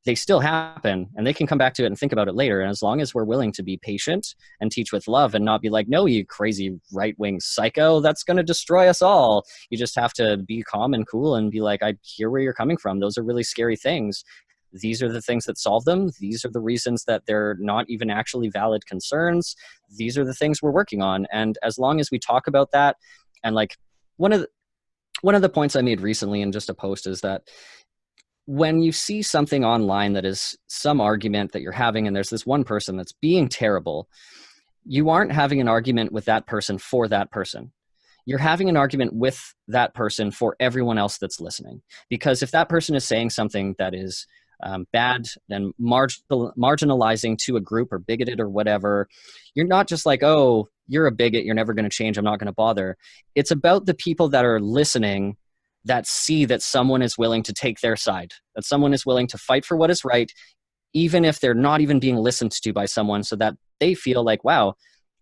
they still happen, and they can come back to it and think about it later. And as long as we're willing to be patient and teach with love and not be like, no, you crazy right-wing psycho, that's going to destroy us all. You just have to be calm and cool and be like, I hear where you're coming from. Those are really scary things. These are the things that solve them. These are the reasons that they're not even actually valid concerns. These are the things we're working on. And as long as we talk about that, and like one of the points I made recently in just a post is that when you see something online that is some argument that you're having and there's this one person that's being terrible, you aren't having an argument with that person for that person. You're having an argument with that person for everyone else that's listening. Because if that person is saying something that is bad and marginalizing to a group or bigoted or whatever, you're not just like, oh, you're a bigot, you're never going to change, I'm not going to bother. It's about the people that are listening that see that someone is willing to take their side, that someone is willing to fight for what is right, even if they're not even being listened to by someone, so that they feel like, wow,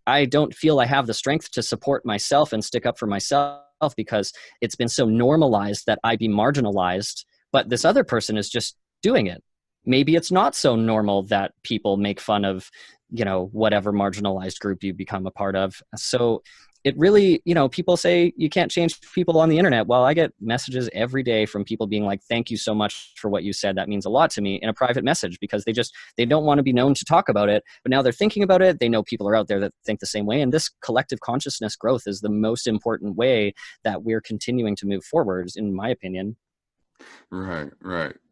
I don't feel I have the strength to support myself and stick up for myself because it's been so normalized that I be marginalized, but this other person is just doing it. Maybe it's not so normal that people make fun of, you know, whatever marginalized group you become a part of. So it really, you know, people say you can't change people on the internet. Well, I get messages every day from people being like, thank you so much for what you said. That means a lot to me, in a private message, because they don't want to be known to talk about it, but now they're thinking about it. They know people are out there that think the same way. And this collective consciousness growth is the most important way that we're continuing to move forward, in my opinion. Right.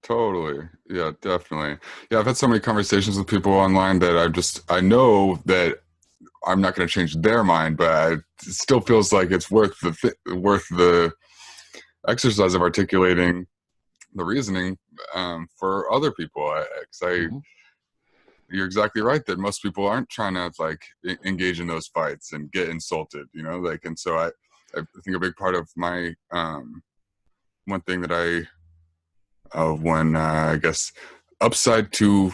Totally. Yeah, definitely. Yeah, I've had so many conversations with people online that I know that I'm not going to change their mind, but it still feels like it's worth the exercise of articulating the reasoning for other people. You're exactly right that most people aren't trying to like engage in those fights and get insulted, you know, like, and so I think a big part of my one thing that I guess upside to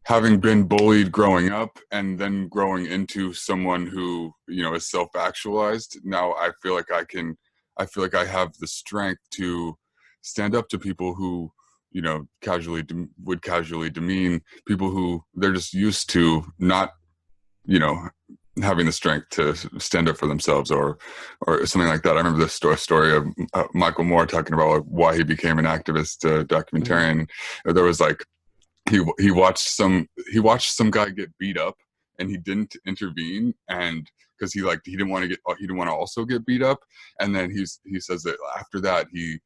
having been bullied growing up and then growing into someone who, you know, is self-actualized, now I feel like I have the strength to stand up to people who, you know, would casually demean people who they're just used to not, you know, having the strength to stand up for themselves or something like that. I remember the story of Michael Moore talking about like, why he became an activist documentarian. Mm-hmm. There was like, he watched some guy get beat up and he didn't intervene, and because he didn't want to also get beat up. And then he says that after that he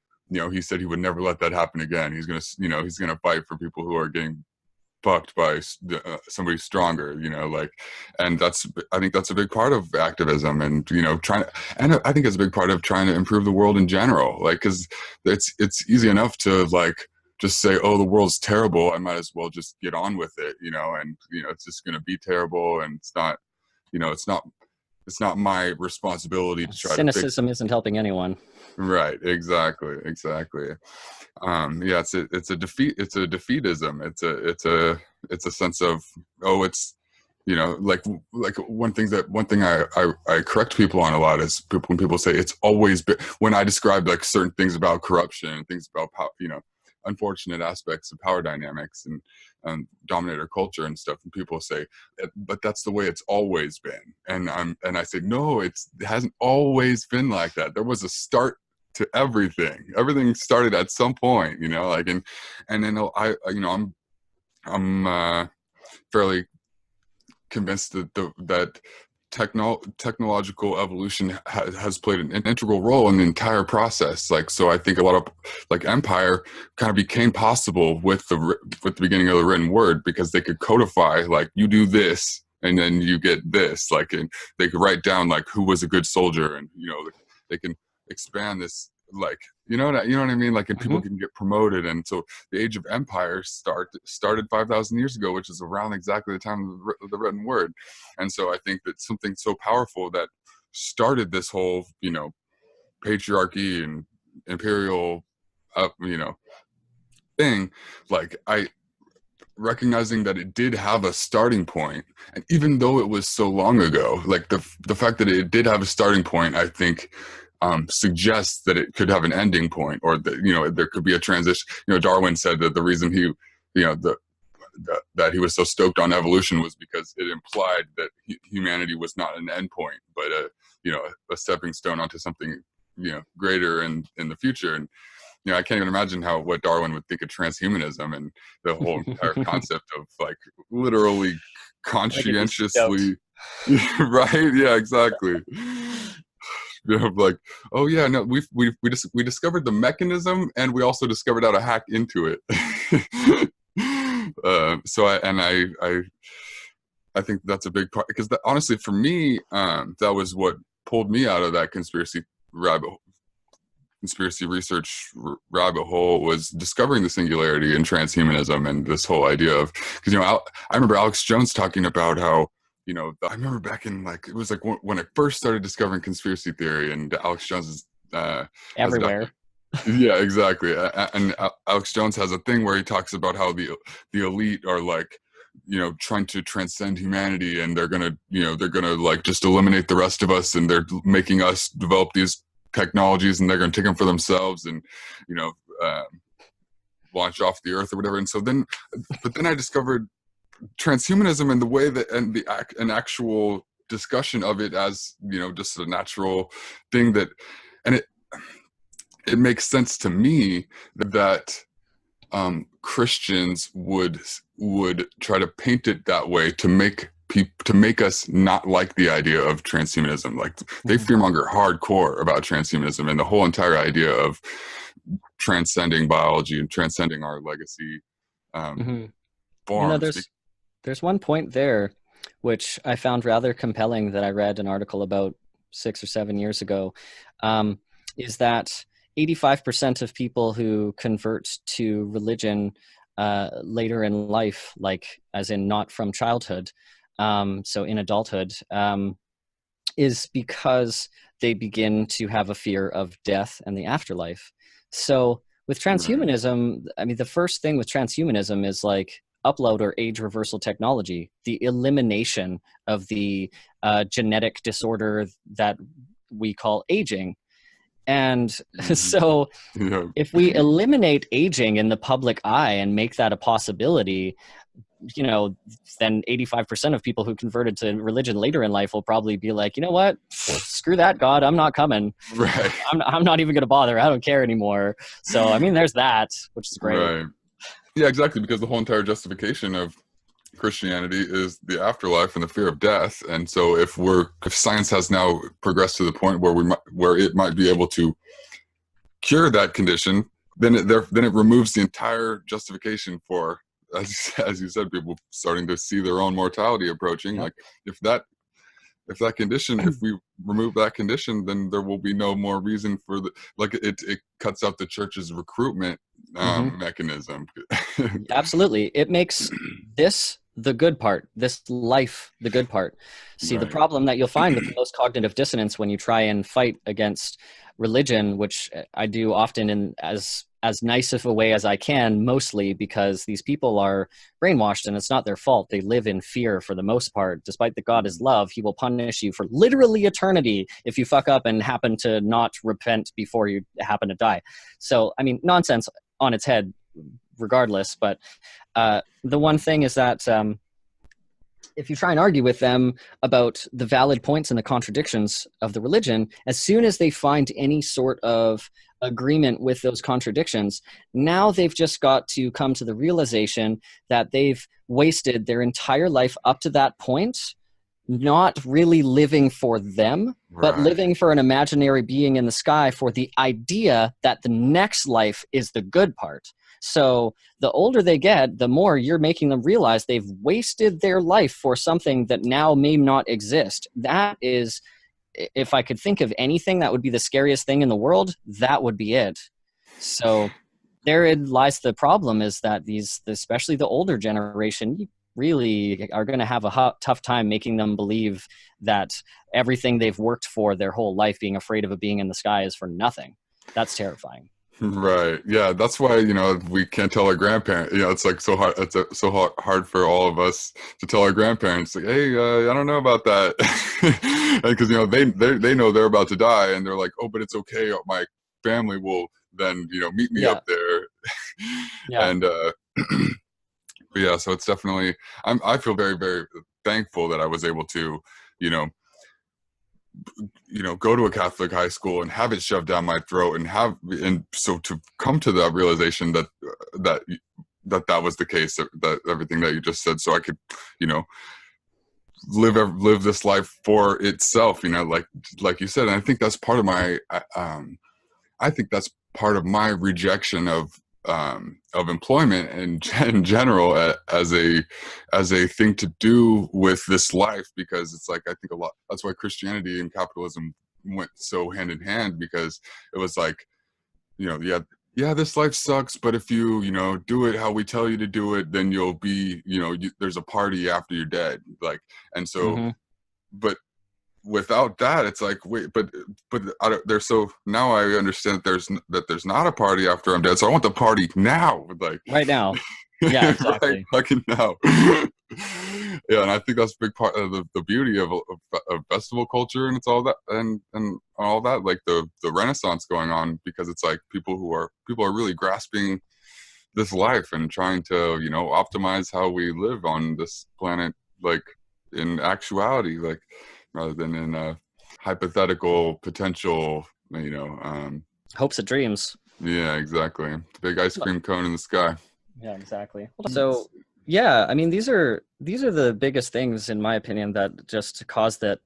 said he would never let that happen again. He's gonna fight for people who are getting fucked by somebody stronger, like, and I think that's a big part of activism, and and I think it's a big part of trying to improve the world in general, like, because it's easy enough to like just say, oh, the world's terrible, I might as well just get on with it, and it's just going to be terrible, and it's not, it's not my responsibility to try cynicism isn't helping anyone. Right, exactly. Yeah, it's a defeatism. It's a sense of, oh, it's, like one thing I correct people on a lot is when people say it's always been, when I describe like certain things about corruption and things about unfortunate aspects of power dynamics and dominator culture and stuff, and people say, but that's the way it's always been, and I say, no, it hasn't always been like that. There was a start to everything started at some point, like, and then I'm fairly convinced that technological evolution has played an integral role in the entire process. Like, so I think a lot of like empire kind of became possible with the beginning of the written word, because they could codify, like, you do this and then you get this, like, and they could write down like who was a good soldier, and they can expand this, like, you know what I mean, like, and people can get promoted. And so the age of empire started 5,000 years ago, which is around exactly the time of the written word. And so I think that something so powerful that started this whole patriarchy and imperial thing, like, I recognizing that it did have a starting point, and even though it was so long ago, like the fact that it did have a starting point, I think suggests that it could have an ending point, or that there could be a transition. Darwin said that the reason he that he was so stoked on evolution was because it implied that humanity was not an end point, but a stepping stone onto something greater in the future. And I can't even imagine what Darwin would think of transhumanism and the whole entire concept of like literally conscientiously right, yeah, exactly. Like, oh yeah, no, we discovered the mechanism, and we also discovered how to hack into it. So I think that's a big part, because honestly, for me, that was what pulled me out of that conspiracy research rabbit hole, was discovering the singularity in transhumanism, and this whole idea of, because I remember Alex Jones talking about how, I remember back in, like, it was like when I first started discovering conspiracy theory, and Alex Jones is everywhere. Yeah, exactly. And Alex Jones has a thing where he talks about how the elite are like, trying to transcend humanity, and they're gonna like just eliminate the rest of us, and they're making us develop these technologies, and they're gonna take them for themselves, and launch off the earth or whatever. And so then I discovered transhumanism and the way that, and an actual discussion of it as just a natural thing, that, and it makes sense to me that Christians would try to paint it that way to make us not like the idea of transhumanism. Like, they fearmonger hardcore about transhumanism and the whole entire idea of transcending biology and transcending our legacy forms. There's one point there which I found rather compelling that I read an article about 6 or 7 years ago, is that 85% of people who convert to religion later in life, like as in not from childhood, so in adulthood, is because they begin to have a fear of death and the afterlife. So with transhumanism, I mean, the first thing with transhumanism is like upload or age reversal technology, the elimination of the genetic disorder that we call aging. And so if we eliminate aging in the public eye and make that a possibility, then 85% of people who converted to religion later in life will probably be like, you know what, screw that God, I'm not coming. Right. I'm not even going to bother. I don't care anymore. So, I mean, there's that, which is great. Right. Yeah, exactly. Because the whole entire justification of Christianity is the afterlife and the fear of death. And so if science has now progressed to the point where it might be able to cure that condition, then it removes the entire justification for as you said, people starting to see their own mortality approaching. Yep. Like if that condition, if we remove that condition, then there will be no more reason for it cuts out the church's recruitment mechanism. Absolutely. It makes this the good part, this life the good part. See, the problem that you'll find with the most cognitive dissonance when you try and fight against religion, which I do often in as nice of a way as I can, mostly because these people are brainwashed and it's not their fault. They live in fear for the most part. Despite that God is love, he will punish you for literally eternity if you fuck up and happen to not repent before you happen to die. So, I mean, nonsense on its head regardless. But the one thing is that if you try and argue with them about the valid points and the contradictions of the religion, as soon as they find any sort of agreement with those contradictions, now they've just got to come to the realization that they've wasted their entire life up to that point, not really living for them, but living for an imaginary being in the sky for the idea that the next life is the good part. So the older they get, the more you're making them realize they've wasted their life for something that now may not exist. That is, if I could think of anything that would be the scariest thing in the world, that would be it. So therein lies the problem, is that these, especially the older generation, you really are going to have a tough time making them believe that everything they've worked for their whole life, being afraid of a being in the sky, is for nothing. That's terrifying. Right. Yeah. That's why, we can't tell our grandparents, it's like so hard. It's so hard for all of us to tell our grandparents, like, hey, I don't know about that. Because, they know they're about to die and they're like, oh, but it's okay. My family will then, meet me up there. And, but yeah, so it's definitely, I feel very, very thankful that I was able to, go to a Catholic high school and have it shoved down my throat and so to come to that realization that was the case, that everything that you just said, so I could, live this life for itself, like you said. And I think that's part of my, I think that's part of my rejection of employment in general as a thing to do with this life, because it's like, I think a lot, that's why Christianity and capitalism went so hand in hand, because it was like, this life sucks, but if you do it how we tell you to do it, then you'll be, there's a party after you're dead, like. And so but without that, it's like, wait, but there's, so now I understand that there's not a party after I'm dead, so I want the party now, like right now. Yeah, exactly. Right fucking now. Yeah, and I think that's a big part of the beauty of festival culture, and it's all that, and all that, like the Renaissance going on, because it's like people are really grasping this life and trying to optimize how we live on this planet, like in actuality, like rather than in a hypothetical potential, hopes and dreams. Yeah, exactly. The big ice cream cone in the sky. Yeah, exactly. So yeah, I mean, these are the biggest things, in my opinion, that just cause that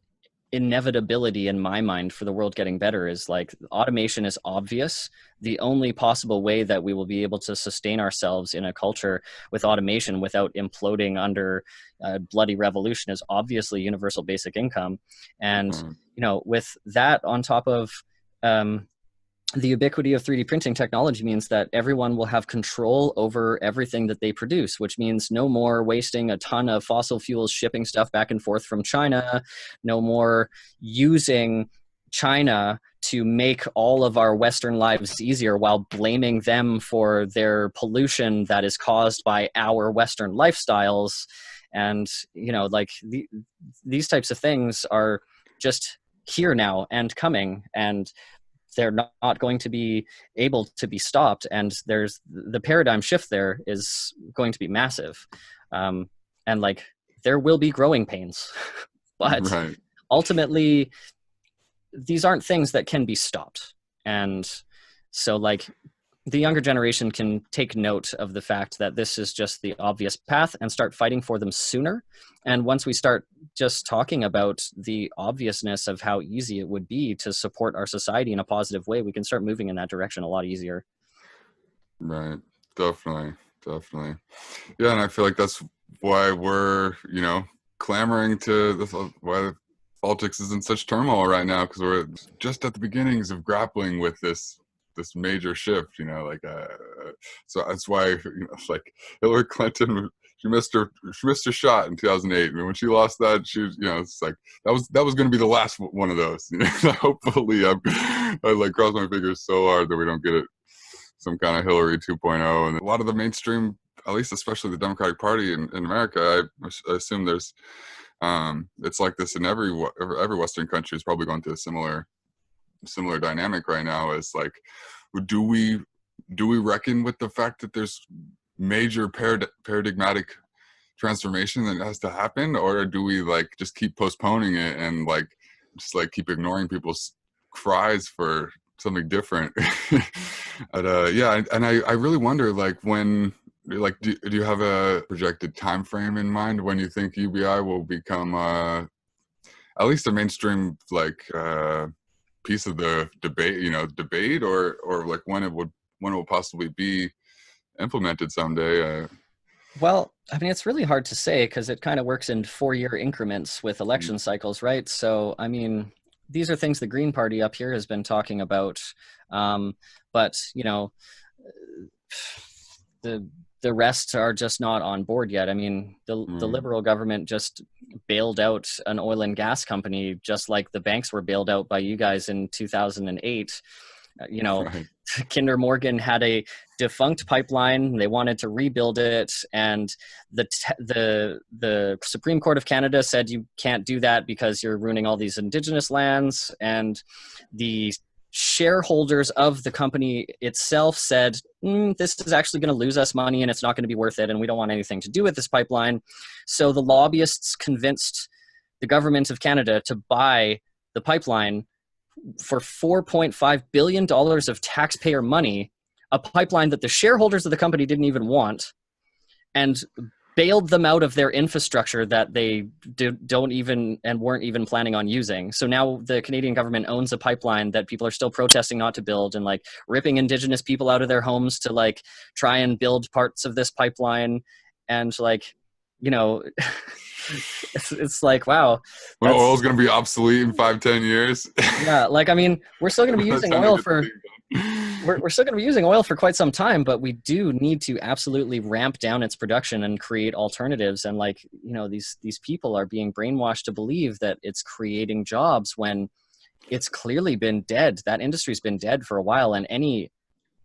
inevitability in my mind for the world getting better. Is like, automation is obvious. The only possible way that we will be able to sustain ourselves in a culture with automation without imploding under a bloody revolution is obviously universal basic income. And with that on top of the ubiquity of 3D printing technology means that everyone will have control over everything that they produce, which means no more wasting a ton of fossil fuels shipping stuff back and forth from China, no more using China to make all of our Western lives easier while blaming them for their pollution that is caused by our Western lifestyles. And, these types of things are just here now and coming, and they're not going to be able to be stopped. And there's the paradigm shift there is going to be massive. And like, there will be growing pains, but ultimately these aren't things that can be stopped. And so like, the younger generation can take note of the fact that this is just the obvious path and start fighting for them sooner. And once we start just talking about the obviousness of how easy it would be to support our society in a positive way, we can start moving in that direction a lot easier. Right. Definitely. Definitely. Yeah, and I feel like that's why we're, clamoring why politics is in such turmoil right now, because we're just at the beginnings of grappling with this major shift, so that's why, like Hillary Clinton, she missed her shot in 2008. I mean, when she lost that, she was, it's like that was going to be the last one of those. Hopefully, I like cross my fingers so hard that we don't get it some kind of Hillary 2.0. And a lot of the mainstream, at least especially the Democratic Party in America, I assume there's it's like this in every Western country is probably going through a similar dynamic right now. Is like, do we reckon with the fact that there's major paradigmatic transformation that has to happen, or do we like just keep postponing it and like just like keep ignoring people's cries for something different? But and I really wonder, like, when, like, do you have a projected time frame in mind when you think UBI will become at least a mainstream like piece of the debate, or like when it will possibly be implemented someday? Well, I mean, it's really hard to say because it kind of works in 4-year increments with election cycles, right? So, I mean, these are things the Green Party up here has been talking about, but the rest are just not on board yet. I mean, the Liberal government just bailed out an oil and gas company, just like the banks were bailed out by you guys in 2008. Right. Kinder Morgan had a defunct pipeline. They wanted to rebuild it, and the Supreme Court of Canada said you can't do that because you're ruining all these Indigenous lands. And the shareholders of the company itself said, this is actually going to lose us money and it's not going to be worth it, and we don't want anything to do with this pipeline. So the lobbyists convinced the government of Canada to buy the pipeline for $4.5 billion of taxpayer money, a pipeline that the shareholders of the company didn't even want, and bailed them out of their infrastructure that they don't even and weren't even planning on using. So now the Canadian government owns a pipeline that people are still protesting not to build, and like ripping Indigenous people out of their homes to like try and build parts of this pipeline. And like, it's like, wow. When oil's going to be obsolete in 5-10 years. Yeah. Like, I mean, we're still going to be using oil for, we're still going to be using oil for quite some time, but we do need to absolutely ramp down its production and create alternatives. And like, these people are being brainwashed to believe that it's creating jobs when it's clearly been dead. That industry's been dead for a while, and any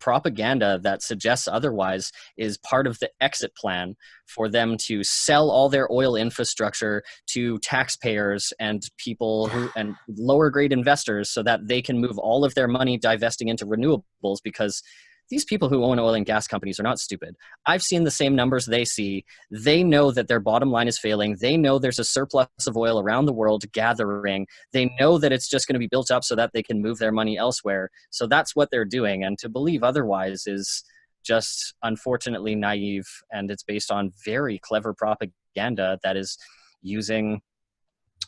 propaganda that suggests otherwise is part of the exit plan for them to sell all their oil infrastructure to taxpayers and people and lower grade investors so that they can move all of their money divesting into renewables, because these people who own oil and gas companies are not stupid. I've seen the same numbers they see. They know that their bottom line is failing. They know there's a surplus of oil around the world gathering. They know that it's just going to be built up so that they can move their money elsewhere. So that's what they're doing. And to believe otherwise is just unfortunately naive. And it's based on very clever propaganda that is using,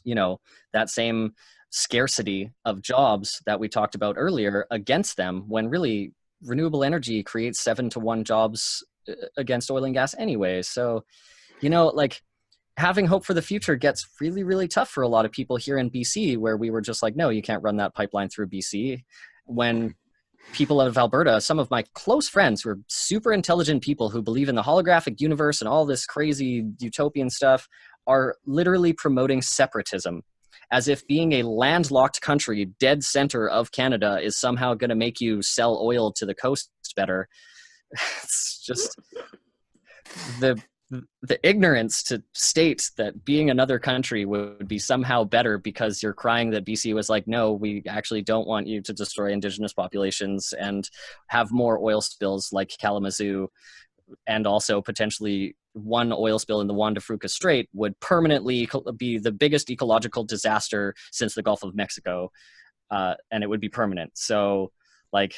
that same scarcity of jobs that we talked about earlier against them, when really renewable energy creates 7-to-1 jobs against oil and gas anyway. So, like, having hope for the future gets really, really tough for a lot of people here in BC, where we were just like, no, you can't run that pipeline through BC. When people out of Alberta, some of my close friends who are super intelligent people who believe in the holographic universe and all this crazy utopian stuff, are literally promoting separatism, as if being a landlocked country, dead center of Canada, is somehow going to make you sell oil to the coast better. It's just the ignorance to state that being another country would be somehow better because you're crying that BC was like, no, we actually don't want you to destroy Indigenous populations and have more oil spills like Kalamazoo, and also potentially one oil spill in the Juan de Fuca Strait would permanently be the biggest ecological disaster since the Gulf of Mexico, and it would be permanent. So, like,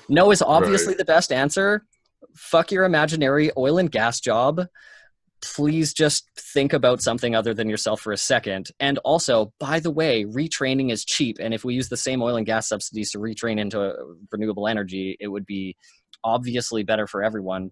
no is obviously the best answer. Fuck your imaginary oil and gas job. Please just think about something other than yourself for a second. And also, by the way, retraining is cheap, and if we use the same oil and gas subsidies to retrain into renewable energy, it would be obviously better for everyone.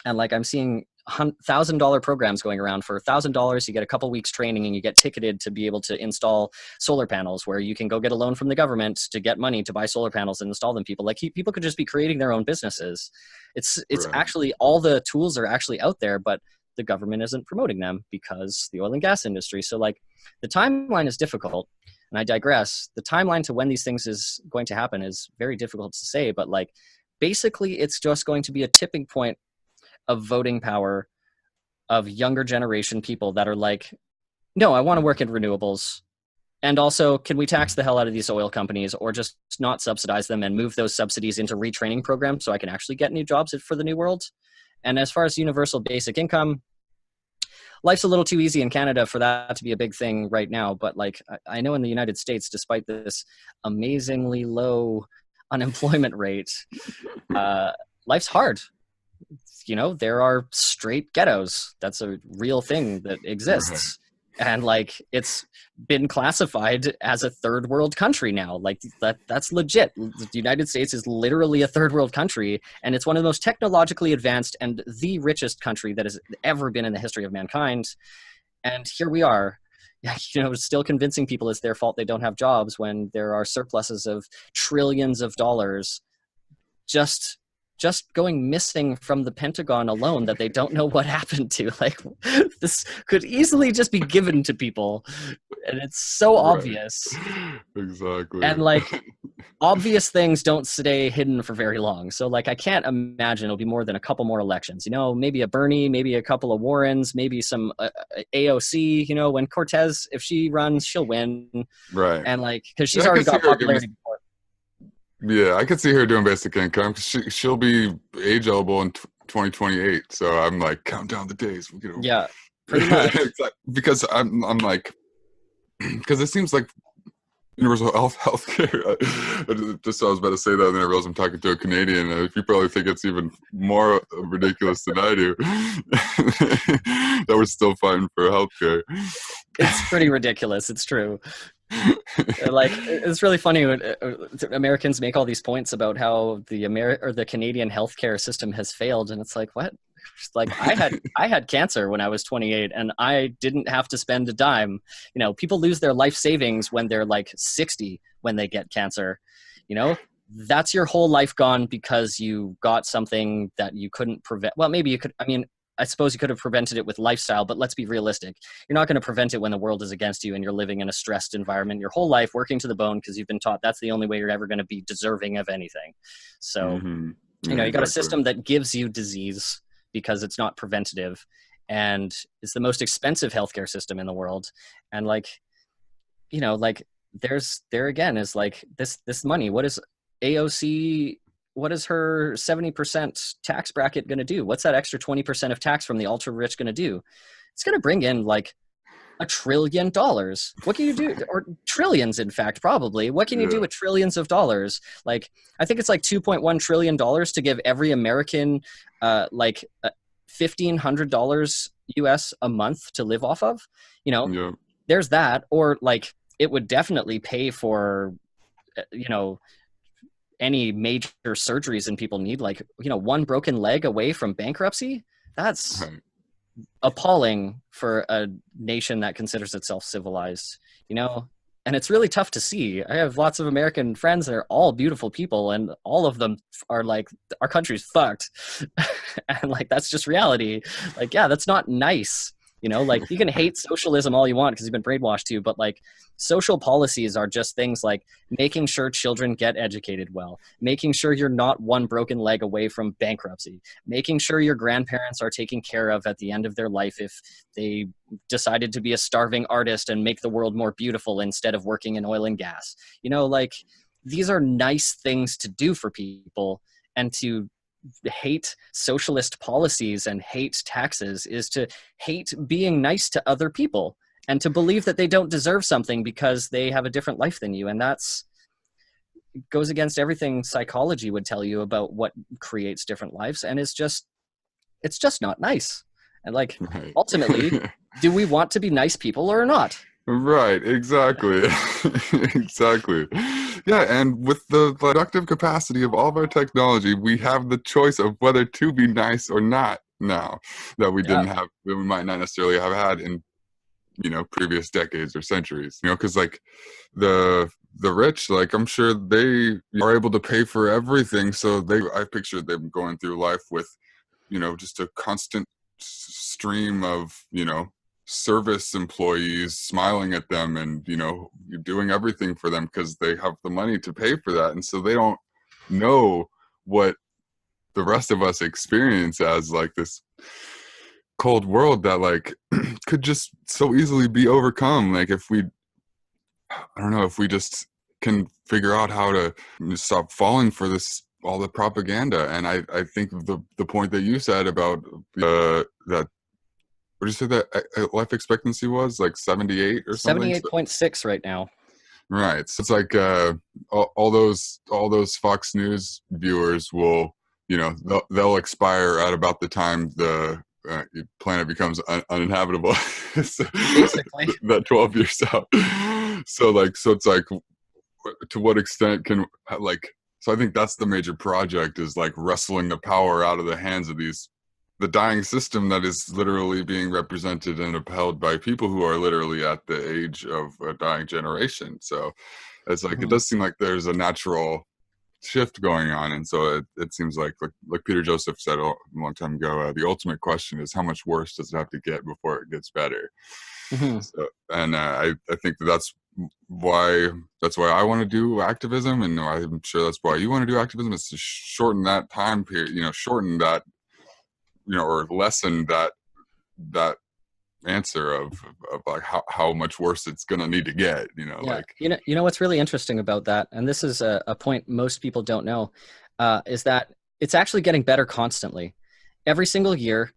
And like I'm seeing $1,000 programs going around. For $1,000 you get a couple weeks training and you get ticketed to be able to install solar panels, where you can go get a loan from the government to get money to buy solar panels and install them. People could just be creating their own businesses. It's Right. actually, all the tools are actually out there, but the government isn't promoting them because the oil and gas industry. So like the timeline is difficult, and I digress. The timeline to when these things is going to happen is very difficult to say, but like basically it's just going to be a tipping point of voting power of younger generation people that are like, no, I want to work in renewables. And also, can we tax the hell out of these oil companies, or just not subsidize them and move those subsidies into retraining programs so I can actually get new jobs for the new world? And as far as universal basic income, life's a little too easy in Canada for that to be a big thing right now. But like, I know in the United States, despite this amazingly low unemployment rate, life's hard. You know, there are straight ghettos. That's a real thing that exists. And like, it's been classified as a third world country now. Like that's legit. The United States is literally a third world country, and it's one of the most technologically advanced and the richest country that has ever been in the history of mankind. And here we are, you know, still convincing people it's their fault they don't have jobs when there are surpluses of trillions of dollars just going missing from the Pentagon alone that they don't know what happened to. Like, this could easily just be given to people, and it's so obvious. Exactly. And like, obvious things don't stay hidden for very long. So like, I can't imagine it'll be more than a couple more elections. You know, maybe a Bernie, maybe a couple of Warrens, maybe some AOC. You know, when Cortez, if she runs, she'll win. Right. And like, because she's already got popularity before. Yeah, I could see her doing basic income. She'll be age eligible in 2028. So I'm like, count down the days. Yeah, pretty much. Because I'm like, because it seems like universal healthcare. Just I was about to say that, and then I realized I'm talking to a Canadian. You probably think it's even more ridiculous than I do. That we're still fighting for healthcare. It's pretty ridiculous. It's true. Like, it's really funny when Americans make all these points about how the Canadian healthcare system has failed, and it's like, what? Like, I had cancer when I was 28, and I didn't have to spend a dime. You know, people lose their life savings when they're like 60 when they get cancer. You know, that's your whole life gone because you got something that you couldn't prevent. Well, maybe you could. I mean, I suppose you could have prevented it with lifestyle, but let's be realistic. You're not going to prevent it when the world is against you and you're living in a stressed environment your whole life, working to the bone because you've been taught that's the only way you're ever going to be deserving of anything. So, you know, you got a system that gives you disease because it's not preventative, and it's the most expensive healthcare system in the world. And like, you know, like there again is like this money. What is AOC? What is her 70% tax bracket going to do? What's that extra 20% of tax from the ultra rich going to do? It's going to bring in like $1 trillion. What can you do? Or trillions, in fact, probably. What can you do with trillions of dollars? Like, I think it's like $2.1 trillion to give every American like $1,500 US a month to live off of. You know, there's that. Or like, it would definitely pay for, you know, any major surgeries and people need, like, you know, one broken leg away from bankruptcy. That's appalling for a nation that considers itself civilized, you know. And it's really tough to see. I have lots of American friends that are all beautiful people, and all of them are like, our country's fucked. And like, that's just reality. Like, yeah, that's not nice. You know, like, you can hate socialism all you want because you've been brainwashed to, but like, social policies are just things like making sure children get educated well, making sure you're not one broken leg away from bankruptcy, making sure your grandparents are taken care of at the end of their life if they decided to be a starving artist and make the world more beautiful instead of working in oil and gas. You know, like, these are nice things to do for people, and to hate socialist policies and hate taxes is to hate being nice to other people and to believe that they don't deserve something because they have a different life than you. And that's goes against everything psychology would tell you about what creates different lives. And it's just not nice. And like, ultimately, do we want to be nice people or not? Right, exactly. Exactly. Yeah, and with the productive capacity of all of our technology, we have the choice of whether to be nice or not. now that we didn't have, that we might not necessarily have had in, you know, previous decades or centuries, you know, because like the rich, like I'm sure they are able to pay for everything, so I pictured them going through life with, you know, just a constant stream of, you know, service employees smiling at them and, you know, doing everything for them because they have the money to pay for that, and so they don't know what the rest of us experience as like this cold world that like could just so easily be overcome, like if we, I don't know, if we just can figure out how to stop falling for this, all the propaganda. And I think the point that you said about that, what did you say that life expectancy was, like 78 or something? 78.6 right now. Right. So it's like all those Fox News viewers will, you know, they'll expire at about the time the planet becomes uninhabitable. So, basically that 12 years out. So it's like, to what extent can, like, so I think that's the major project, is like wrestling the power out of the hands of the dying system that is literally being represented and upheld by people who are literally at the age of a dying generation. So it's like, it does seem like there's a natural shift going on. And so it seems like Peter Joseph said a long time ago, the ultimate question is how much worse does it have to get before it gets better? So, and I think that's why I want to do activism, and I'm sure that's why you want to do activism, is to shorten that time period, you know, shorten that, you know, or lessen that answer of like how much worse it's gonna need to get, you know. Yeah. Like, you know what's really interesting about that, and this is a point most people don't know, is that it's actually getting better constantly. Every single year,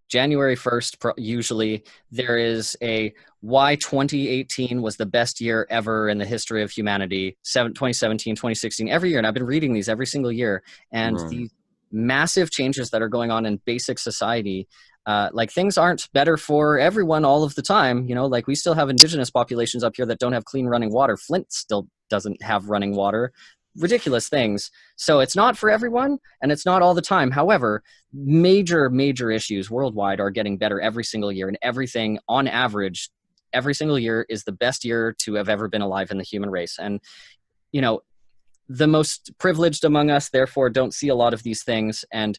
January 1st, usually there is a why 2018 was the best year ever in the history of humanity, 2017, 2016, every year. And I've been reading these every single year. And these massive changes that are going on in basic society, like things aren't better for everyone all of the time. You know, like we still have indigenous populations up here that don't have clean running water. Flint still doesn't have running water. Ridiculous things. So it's not for everyone, and it's not all the time. However, major issues worldwide are getting better every single year, and everything on average every single year is the best year to have ever been alive in the human race. And, you know, the most privileged among us, therefore, don't see a lot of these things. And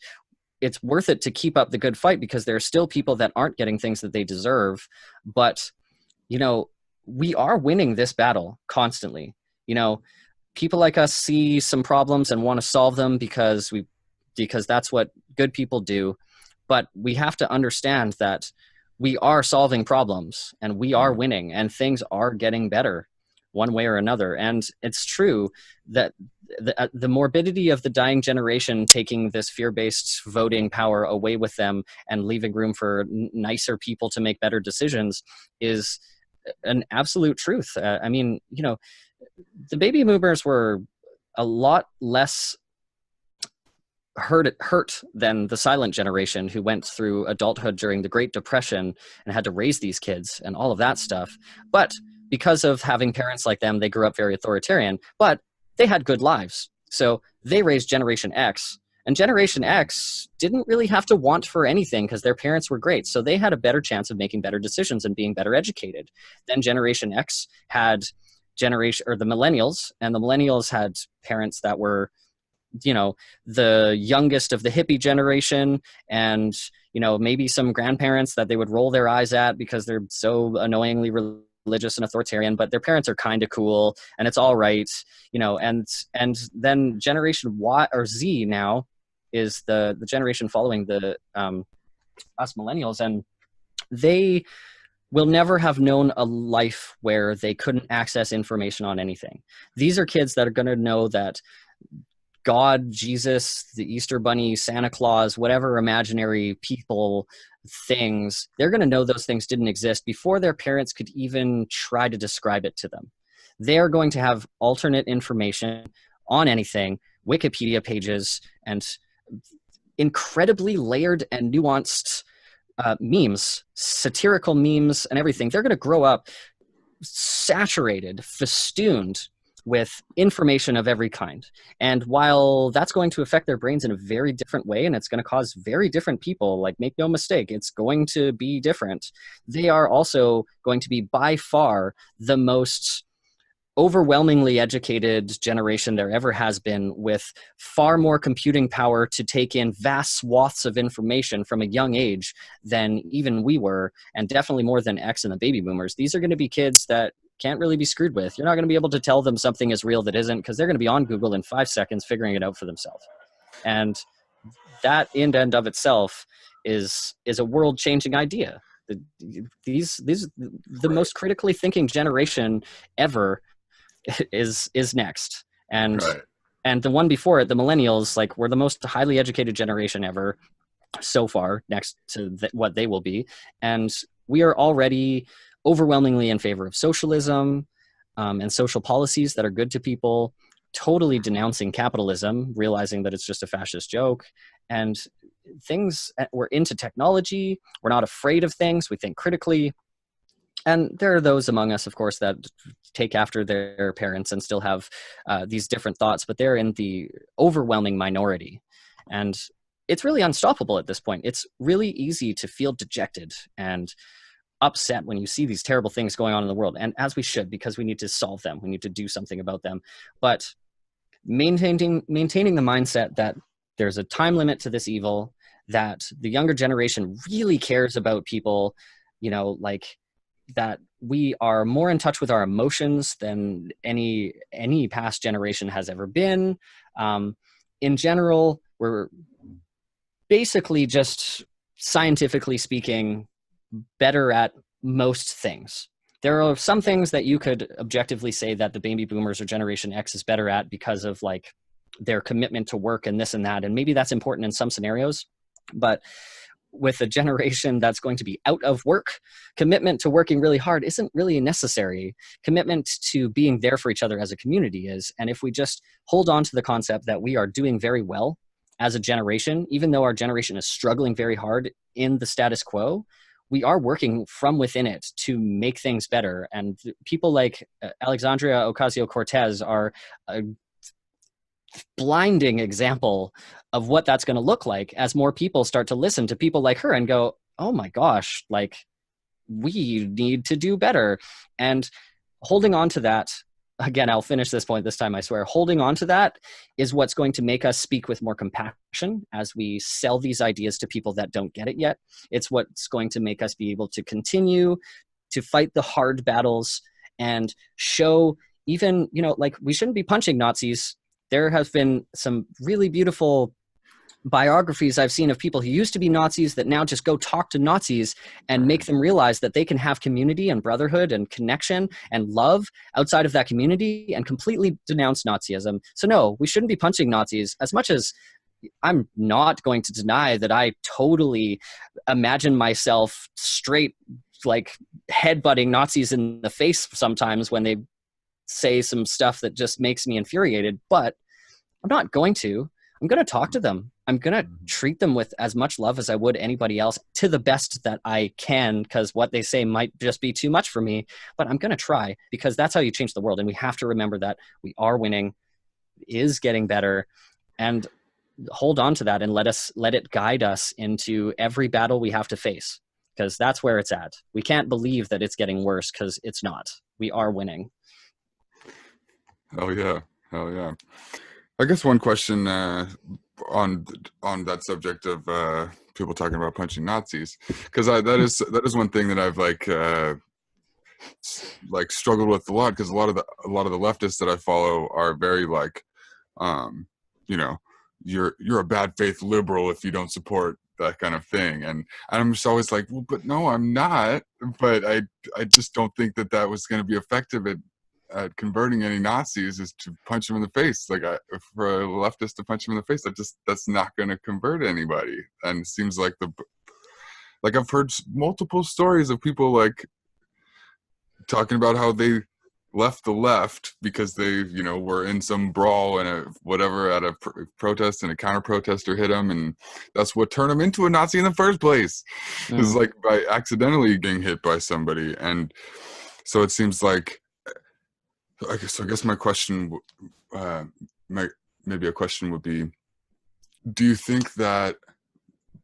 it's worth it to keep up the good fight, because there are still people that aren't getting things that they deserve. But, you know, we are winning this battle constantly. You know, people like us see some problems and want to solve them because that's what good people do. But we have to understand that we are solving problems, and we are winning, and things are getting better one way or another. And it's true that the morbidity of the dying generation taking this fear-based voting power away with them and leaving room for nicer people to make better decisions is an absolute truth. I mean, you know, the baby boomers were a lot less hurt than the silent generation, who went through adulthood during the Great Depression and had to raise these kids and all of that stuff. But because of having parents like them, they grew up very authoritarian, but they had good lives. So they raised Generation X, and Generation X didn't really have to want for anything because their parents were great. So they had a better chance of making better decisions and being better educated. Then Generation X had the millennials, and the millennials had parents that were, you know, the youngest of the hippie generation, and, you know, maybe some grandparents that they would roll their eyes at because they're so annoyingly religious and authoritarian, but their parents are kind of cool and it's all right, you know. And then Generation Y or Z now is the generation following the us millennials, and they will never have known a life where they couldn't access information on anything. These are kids that are going to know that God, Jesus, the Easter Bunny, Santa Claus, whatever imaginary people, things, they're going to know those things didn't exist before their parents could even try to describe it to them. They're going to have alternate information on anything, Wikipedia pages, and incredibly layered and nuanced memes, satirical memes and everything. They're going to grow up saturated, festooned with information of every kind. And while that's going to affect their brains in a very different way, and it's going to cause very different people, like, make no mistake, it's going to be different, they are also going to be by far the most overwhelmingly educated generation there ever has been, with far more computing power to take in vast swaths of information from a young age than even we were, and definitely more than X and the baby boomers. These are going to be kids that can't really be screwed with. You're not going to be able to tell them something is real that isn't, because they're going to be on Google in 5 seconds figuring it out for themselves. And that in and of itself is a world-changing idea. The most critically thinking generation ever is next. And Right. and the one before it, the millennials, like, were the most highly educated generation ever so far, next to what they will be. And we are already overwhelmingly in favor of socialism and social policies that are good to people, totally denouncing capitalism, realizing that it's just a fascist joke. And things, we're into technology, we're not afraid of things, we think critically. And there are those among us, of course, that take after their parents and still have these different thoughts, but they're in the overwhelming minority. And it's really unstoppable at this point. It's really easy to feel dejected and upset when you see these terrible things going on in the world, and as we should, because we need to solve them, we need to do something about them. But maintaining the mindset that there's a time limit to this evil, that the younger generation really cares about people, you know, like, that we are more in touch with our emotions than any past generation has ever been. In general, we're basically, just scientifically speaking, better at most things. There are some things that you could objectively say that the baby boomers or Generation X is better at because of, like, their commitment to work and this and that. And maybe that's important in some scenarios, but with a generation that's going to be out of work, commitment to working really hard isn't really necessary. Commitment to being there for each other as a community is. And if we just hold on to the concept that we are doing very well as a generation, even though our generation is struggling very hard in the status quo, we are working from within it to make things better. And people like Alexandria Ocasio-Cortez are a blinding example of what that's going to look like as more people start to listen to people like her and go, oh my gosh, like, we need to do better. And holding on to that, again, I'll finish this point this time, I swear, holding on to that is what's going to make us speak with more compassion as we sell these ideas to people that don't get it yet. It's what's going to make us be able to continue to fight the hard battles and show, even, you know, like, we shouldn't be punching Nazis. There have been some really beautiful biographies I've seen of people who used to be Nazis that now just go talk to Nazis and make them realize that they can have community and brotherhood and connection and love outside of that community and completely denounce Nazism. So no, we shouldn't be punching Nazis, as much as I'm not going to deny that I totally imagine myself straight, like, headbutting Nazis in the face sometimes when they say some stuff that just makes me infuriated. But I'm not going to. I'm going to talk to them. I'm going to treat them with as much love as I would anybody else, to the best that I can, because what they say might just be too much for me. But I'm going to try, because that's how you change the world. And we have to remember that we are winning, is getting better, and hold on to that and let it guide us into every battle we have to face, because that's where it's at. We can't believe that it's getting worse, because it's not. We are winning. Hell yeah. Hell yeah. I guess one question on that subject of people talking about punching Nazis, because that is one thing that I've like struggled with a lot, because a lot of the leftists that I follow are very like, you know, you're a bad faith liberal if you don't support that kind of thing, and I'm just always like, well, but no, I'm not. But I just don't think that was going to be effective at converting any Nazis, is to punch them in the face. Like, for a leftist to punch them in the face, that's not going to convert anybody. And it seems like I've heard multiple stories of people like talking about how they left the left because they, you know, were in some brawl and at a protest, and a counter protester hit them, and that's what turned them into a Nazi in the first place. It's like by accidentally getting hit by somebody. And so it seems like I guess my question, maybe a question would be, do you think that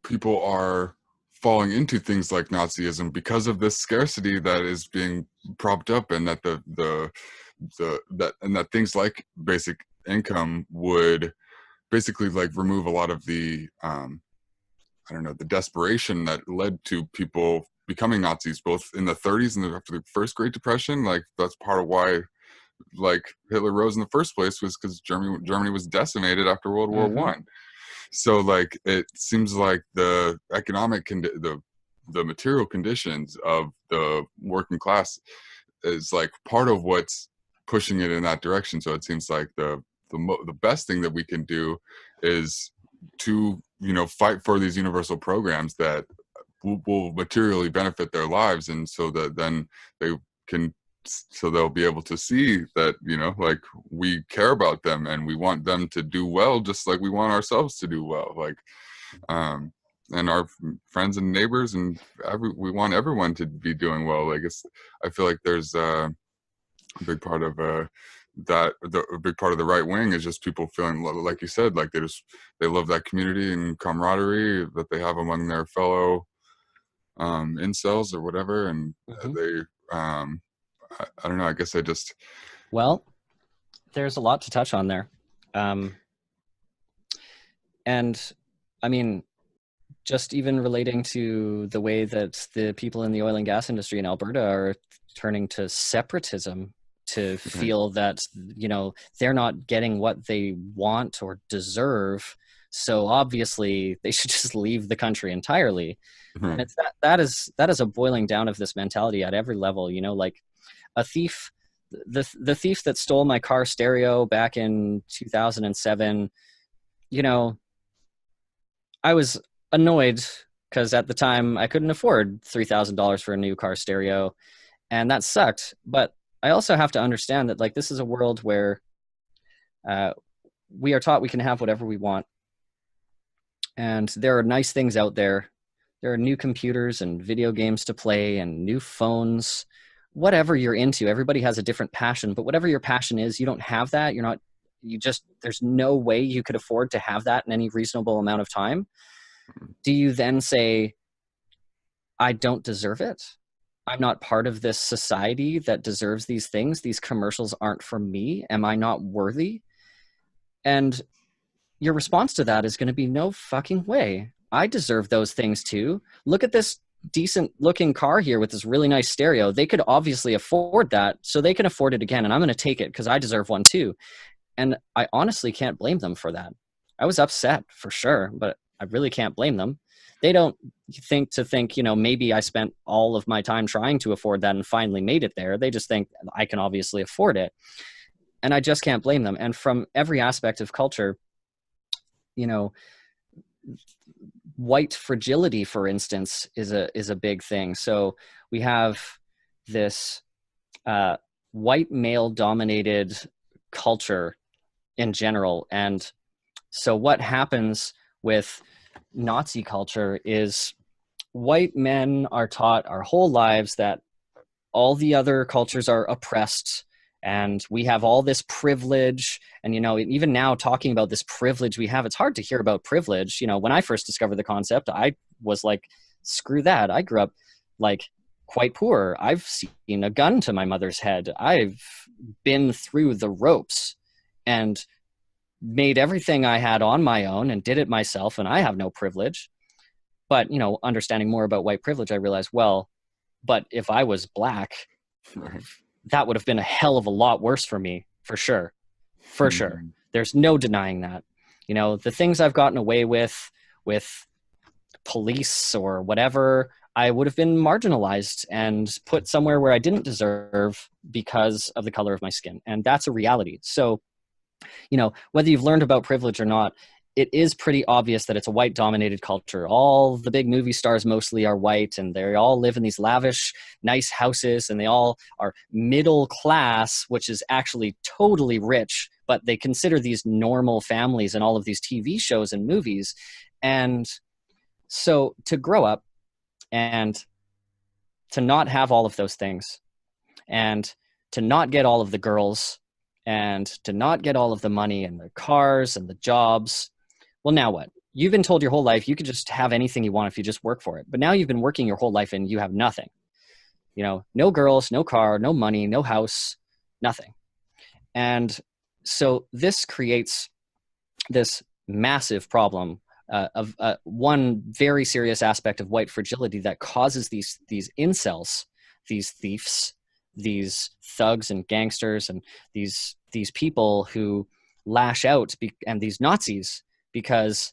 people are falling into things like Nazism because of this scarcity that is being propped up, and that that things like basic income would basically like remove a lot of the I don't know, the desperation that led to people becoming Nazis both in the 30s and after the first Great Depression? Like that's part of why like Hitler rose in the first place, was because Germany was decimated after World War One. So like it seems like the economic the material conditions of the working class is like part of what's pushing it in that direction. So it seems like the best thing that we can do is to, you know, fight for these universal programs that will materially benefit their lives, and so that then they can, so they'll be able to see that, you know, like we care about them and we want them to do well, just like we want ourselves to do well, like and our friends and neighbors, and we want everyone to be doing well. Like I feel like there's a big part of a big part of the right wing is just people feeling, like you said, like they love that community and camaraderie that they have among their fellow incels or whatever, and they I don't know, I guess I just, well, there's a lot to touch on there, and I mean, just even relating to the way that the people in the oil and gas industry in Alberta are turning to separatism to feel that, you know, they're not getting what they want or deserve, so obviously they should just leave the country entirely. And it's that is a boiling down of this mentality at every level, you know, like a thief, the thief that stole my car stereo back in 2007, you know, I was annoyed because at the time I couldn't afford $3,000 for a new car stereo, and that sucked. But I also have to understand that, like, this is a world where we are taught we can have whatever we want, and there are nice things out there. There are new computers and video games to play and new phones. Whatever you're into, everybody has a different passion, but whatever your passion is, you don't have that. There's no way you could afford to have that in any reasonable amount of time. Do you then say, I don't deserve it? I'm not part of this society that deserves these things. These commercials aren't for me. Am I not worthy? And your response to that is going to be, no fucking way. I deserve those things too. Look at this decent looking car here with this really nice stereo. They could obviously afford that, so they can afford it again, and I'm going to take it because I deserve one too. And I honestly can't blame them for that. I was upset for sure, but I really can't blame them. They don't think, you know, maybe I spent all of my time trying to afford that and finally made it there. They just think I can obviously afford it. And I just can't blame them. And from every aspect of culture, you know, white fragility, for instance, is a big thing. So we have this white male dominated culture in general. And so what happens with Nazi culture is white men are taught our whole lives that all the other cultures are oppressed, and we have all this privilege. And, you know, even now talking about this privilege we have, it's hard to hear about privilege. You know, when I first discovered the concept, I was like, screw that. I grew up like quite poor. I've seen a gun to my mother's head. I've been through the ropes and made everything I had on my own and did it myself, and I have no privilege. But, you know, understanding more about white privilege, I realized, well, but if I was black, that would have been a hell of a lot worse for me, for sure. For sure. There's no denying that. You know, the things I've gotten away with police or whatever, I would have been marginalized and put somewhere where I didn't deserve because of the color of my skin. And that's a reality. So, you know, whether you've learned about privilege or not, it is pretty obvious that it's a white dominated culture. All the big movie stars mostly are white, and they all live in these lavish, nice houses, and they all are middle class, which is actually totally rich, but they consider these normal families in all of these TV shows and movies. And so to grow up and to not have all of those things, and to not get all of the girls and to not get all of the money and the cars and the jobs. Well, now what? You've been told your whole life you could just have anything you want if you just work for it. But now you've been working your whole life and you have nothing. You know, no girls, no car, no money, no house, nothing. And so this creates this massive problem of one very serious aspect of white fragility that causes these incels, these thieves, these thugs and gangsters, and these people who lash out, and these Nazis, because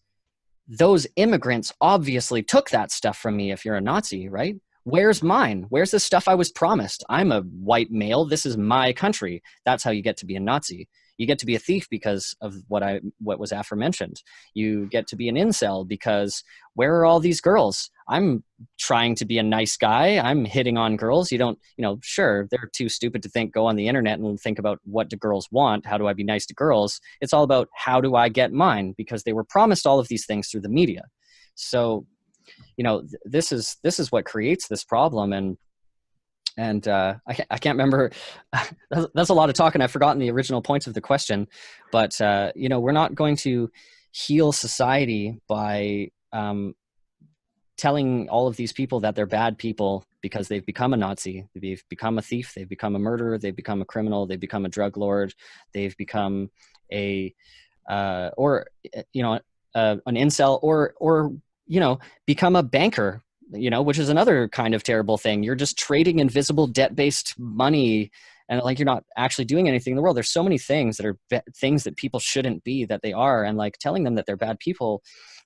those immigrants obviously took that stuff from me. If you're a Nazi, right? Where's mine? Where's the stuff I was promised? I'm a white male. This is my country. That's how you get to be a Nazi. You get to be a thief because of what was aforementioned. You get to be an incel because where are all these girls? I'm trying to be a nice guy. I'm hitting on girls. You don't, sure, they're too stupid to go on the internet and think about what do girls want? How do I be nice to girls? It's all about how do I get mine, because they were promised all of these things through the media. So, this is what creates this problem. And I can't remember. That's a lot of talk, and I've forgotten the original points of the question. But we're not going to heal society by telling all of these people that they're bad people because they've become a Nazi, they've become a thief, they've become a murderer, they've become a criminal, they've become a drug lord, they've become an incel, or become a banker. Which is another kind of terrible thing. You're just trading invisible debt-based money, and you're not actually doing anything in the world. There's so many things that are things that people shouldn't be that they are, and telling them that they're bad people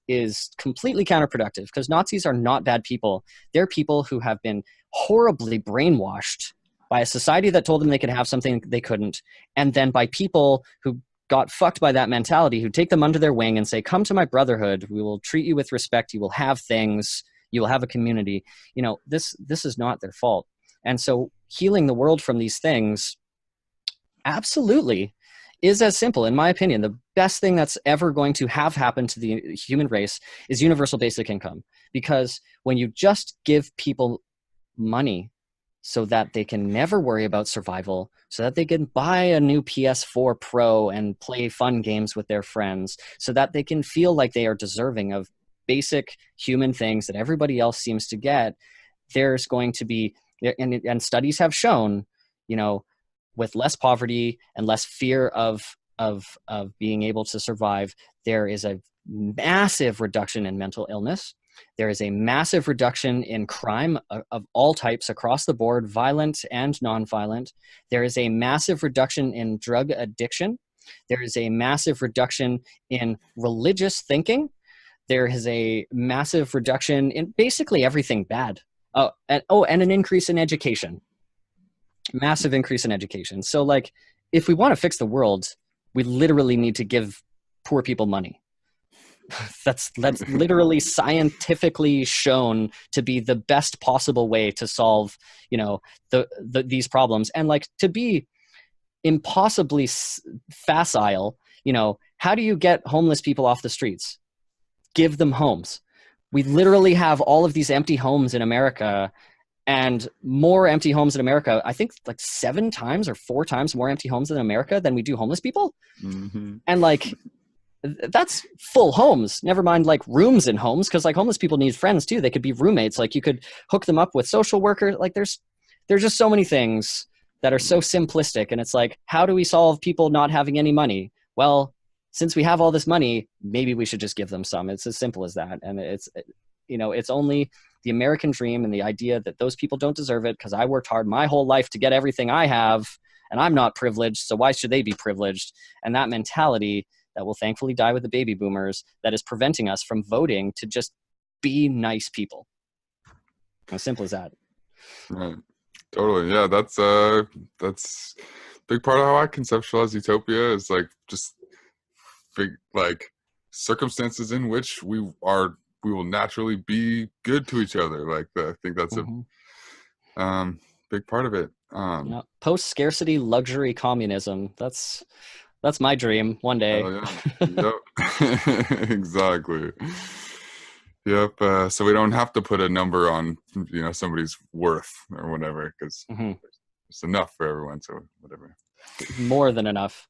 is completely counterproductive, because Nazis are not bad people. They're people who have been horribly brainwashed by a society that told them they could have something they couldn't, and then by people who got fucked by that mentality, who take them under their wing and say, come to my brotherhood, we will treat you with respect, you will have things, you will have a community. This is not their fault. And so healing the world from these things absolutely is as simple. In my opinion, the best thing that's ever going to have happened to the human race is universal basic income. Because when you just give people money so that they can never worry about survival, so that they can buy a new PS4 Pro and play fun games with their friends, so that they can feel like they are deserving of basic human things that everybody else seems to get, there's going to be, and studies have shown, with less poverty and less fear of being able to survive, there is a massive reduction in mental illness. There is a massive reduction in crime of all types across the board, violent and non-violent. There is a massive reduction in drug addiction. There is a massive reduction in religious thinking. There is a massive reduction in basically everything bad. And an increase in education. Massive increase in education. So if we want to fix the world, we literally need to give poor people money. That's literally scientifically shown to be the best possible way to solve, these problems. And to be impossibly facile, how do you get homeless people off the streets? Give them homes. We literally have all of these empty homes in America, and more empty homes in America. I think 7 times or 4 times more empty homes in America than we do homeless people. Mm-hmm. And that's full homes. Never mind rooms in homes, because homeless people need friends too. They could be roommates. You could hook them up with social workers. There's just so many things that are so simplistic. And it's how do we solve people not having any money? Well, since we have all this money, maybe we should just give them some. It's as simple as that. And it's only the American dream and the idea that those people don't deserve it because I worked hard my whole life to get everything I have, and I'm not privileged, so why should they be privileged? And that mentality that will thankfully die with the baby boomers, that is preventing us from voting to just be nice people. As simple as that. Right. Totally. Yeah, that's a big part of how I conceptualize utopia is just big circumstances in which we will naturally be good to each other. I think that's a big part of it. Post-scarcity luxury communism. That's my dream one day. Yep. Exactly. Yep. So we don't have to put a number on somebody's worth or whatever, because it's enough for everyone. So whatever. More than enough.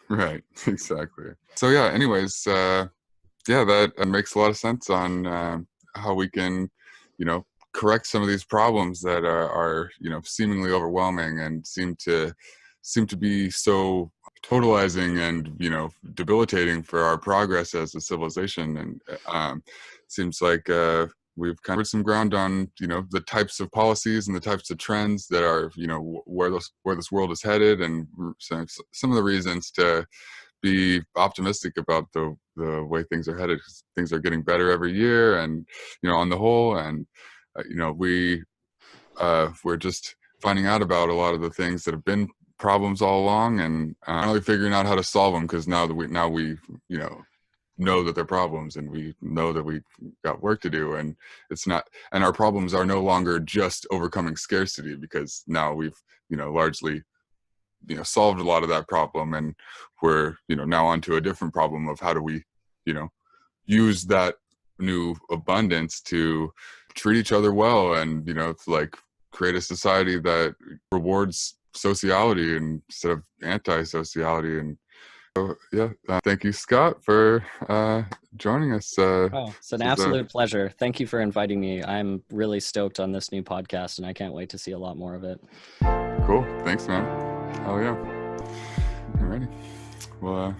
Right. Exactly. So yeah. Anyways, that makes a lot of sense on how we can, correct some of these problems that are seemingly overwhelming and seem to be so totalizing and debilitating for our progress as a civilization. And seems like we've covered some ground on the types of policies and the types of trends that are where this world is headed, and some of the reasons to be optimistic about the way things are headed, 'cause things are getting better every year, and on the whole, and we're just finding out about a lot of the things that have been problems all along, and finally figuring out how to solve them, because now we know that they're problems, and we know that we got work to do, and our problems are no longer just overcoming scarcity, because now we've largely solved a lot of that problem, and we're now onto a different problem of how do we use that new abundance to treat each other well, and create a society that rewards sociality instead of anti-sociality. And so thank you, Scott, for joining us. It's an absolute pleasure. Thank you for inviting me. I'm really stoked on this new podcast, and I can't wait to see a lot more of it. Cool. Thanks, man. Oh yeah. Alrighty. Well,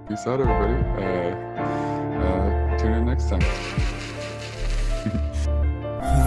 peace out, everybody. Tune in next time.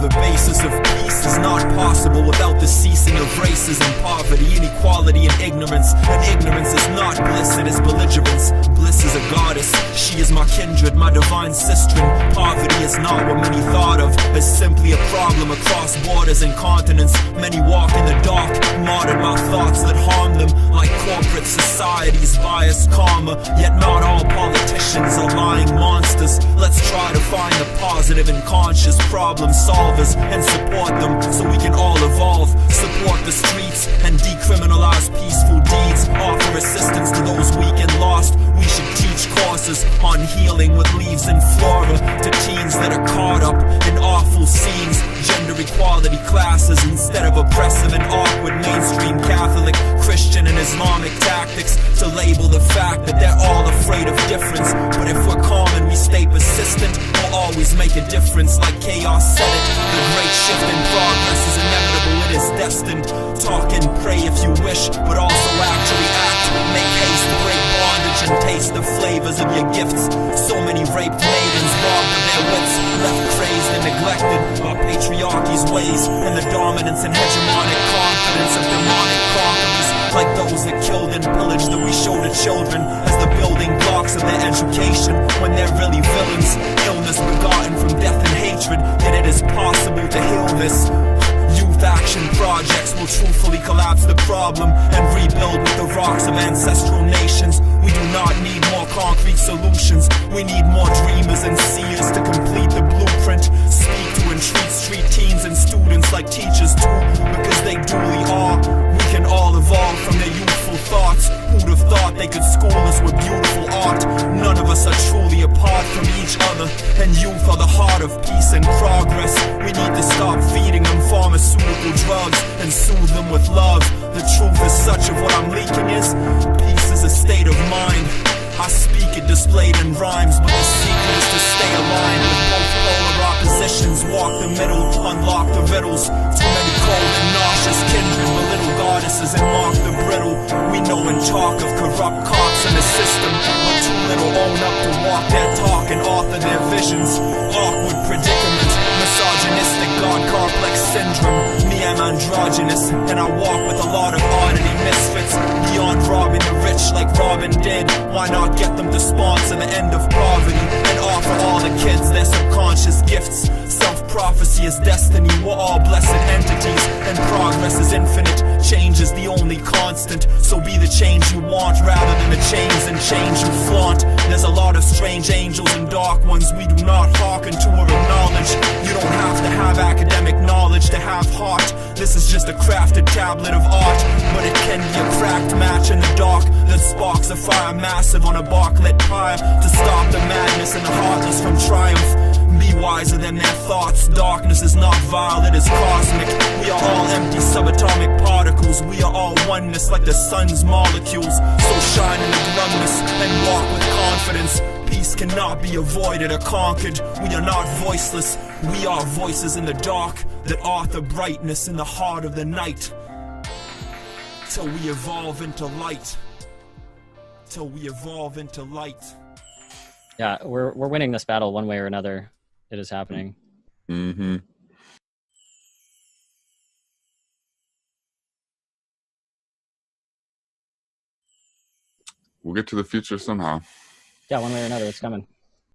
The basis of peace is not possible without the ceasing of racism, poverty, inequality, and ignorance. And ignorance is not bliss, it is belligerence. Bliss is a goddess, she is my kindred, my divine sister. Poverty is not what many thought of as simply a problem across borders and continents. Many walk in the dark, martyred by thoughts that harm them, like corporate society's biased karma. Yet not all politicians are lying monsters. Let's try to find the positive and conscious problem solvers and support them so we can all evolve. Support the streets and decriminalize peaceful deeds. Offer assistance to those weak and lost. We should teach courses on healing with leaves and flora to teens that are caught up in awful scenes. Gender equality classes instead of oppressive and awkward mainstream Catholic, Christian, and Islamic tactics to label the fact that they're all afraid of difference. But if we're calm and we stay persistent, we'll always make a difference. Like Chaos said it, the great shift in progress is inevitable, it is destined. Talk and pray if you wish, but also actually act. Make haste to break bondage and taste the flavors of your gifts. So many raped maidens robbed of their wits, left crazed and neglected by patriarchy's ways and the dominance and hegemonic confidence of demonic conquerors, like those that killed and pillaged that we show to children as the building blocks of their education, when they're really villains. Illness begotten from death and hatred, yet it is possible to heal this. Youth action projects will truthfully collapse the problem and rebuild with the rocks of ancestral nations. We do not need more concrete solutions, we need more dreamers and seers to complete the blueprint. Speak to and treat street teens and students like teachers too, because they duly are. We can all evolve from their youthful thoughts. Who'd have thought they could school us with beautiful art? None of us are truly apart from each other, and youth are the heart of peace and progress. We need to stop feeding them pharmaceutical drugs and soothe them with love. The truth is such of what I'm leaking is, peace is a state of mind. I speak it displayed in rhymes, but the secret is to stay aligned with both polar oppositions. Walk the middle, unlock the riddles. Too many cold and nauseous kindred, belittle goddesses and mark the brittle. We know and talk of corrupt cops in the system, but too little own up to walk their talk and author their visions. Awkward predicament, misogynistic god complex syndrome. Me, I'm androgynous, and I walk with a lot of oddity misfits. Beyond robbing the rich like Robin did, why not get them to sponsor the end of poverty and offer all the kids their subconscious gifts? Self-prophecy is destiny, we're all blessed entities, and progress is infinite. Change is the only constant, so be the change you want rather than the chains and change you flaunt. There's a lot of strange angels and dark ones we do not hearken to or acknowledge. You don't have to have academic knowledge to have heart. This is just a crafted tablet of art, but it can be a cracked match in the dark that sparks a fire massive on a bark-lit pyre to stop the madness and the heartless from triumph. Be wiser than their thoughts. Darkness is not vile, it is cosmic. We are all empty subatomic particles oneness like the sun's molecules. So shine in the glumness and walk with confidence. Peace cannot be avoided or conquered. We are not voiceless. We are voices in the dark that author brightness in the heart of the night. Till we evolve into light. Till we evolve into light. Yeah, we're winning this battle one way or another. It is happening. Mm-hmm. We'll get to the future somehow. Yeah, one way or another, it's coming.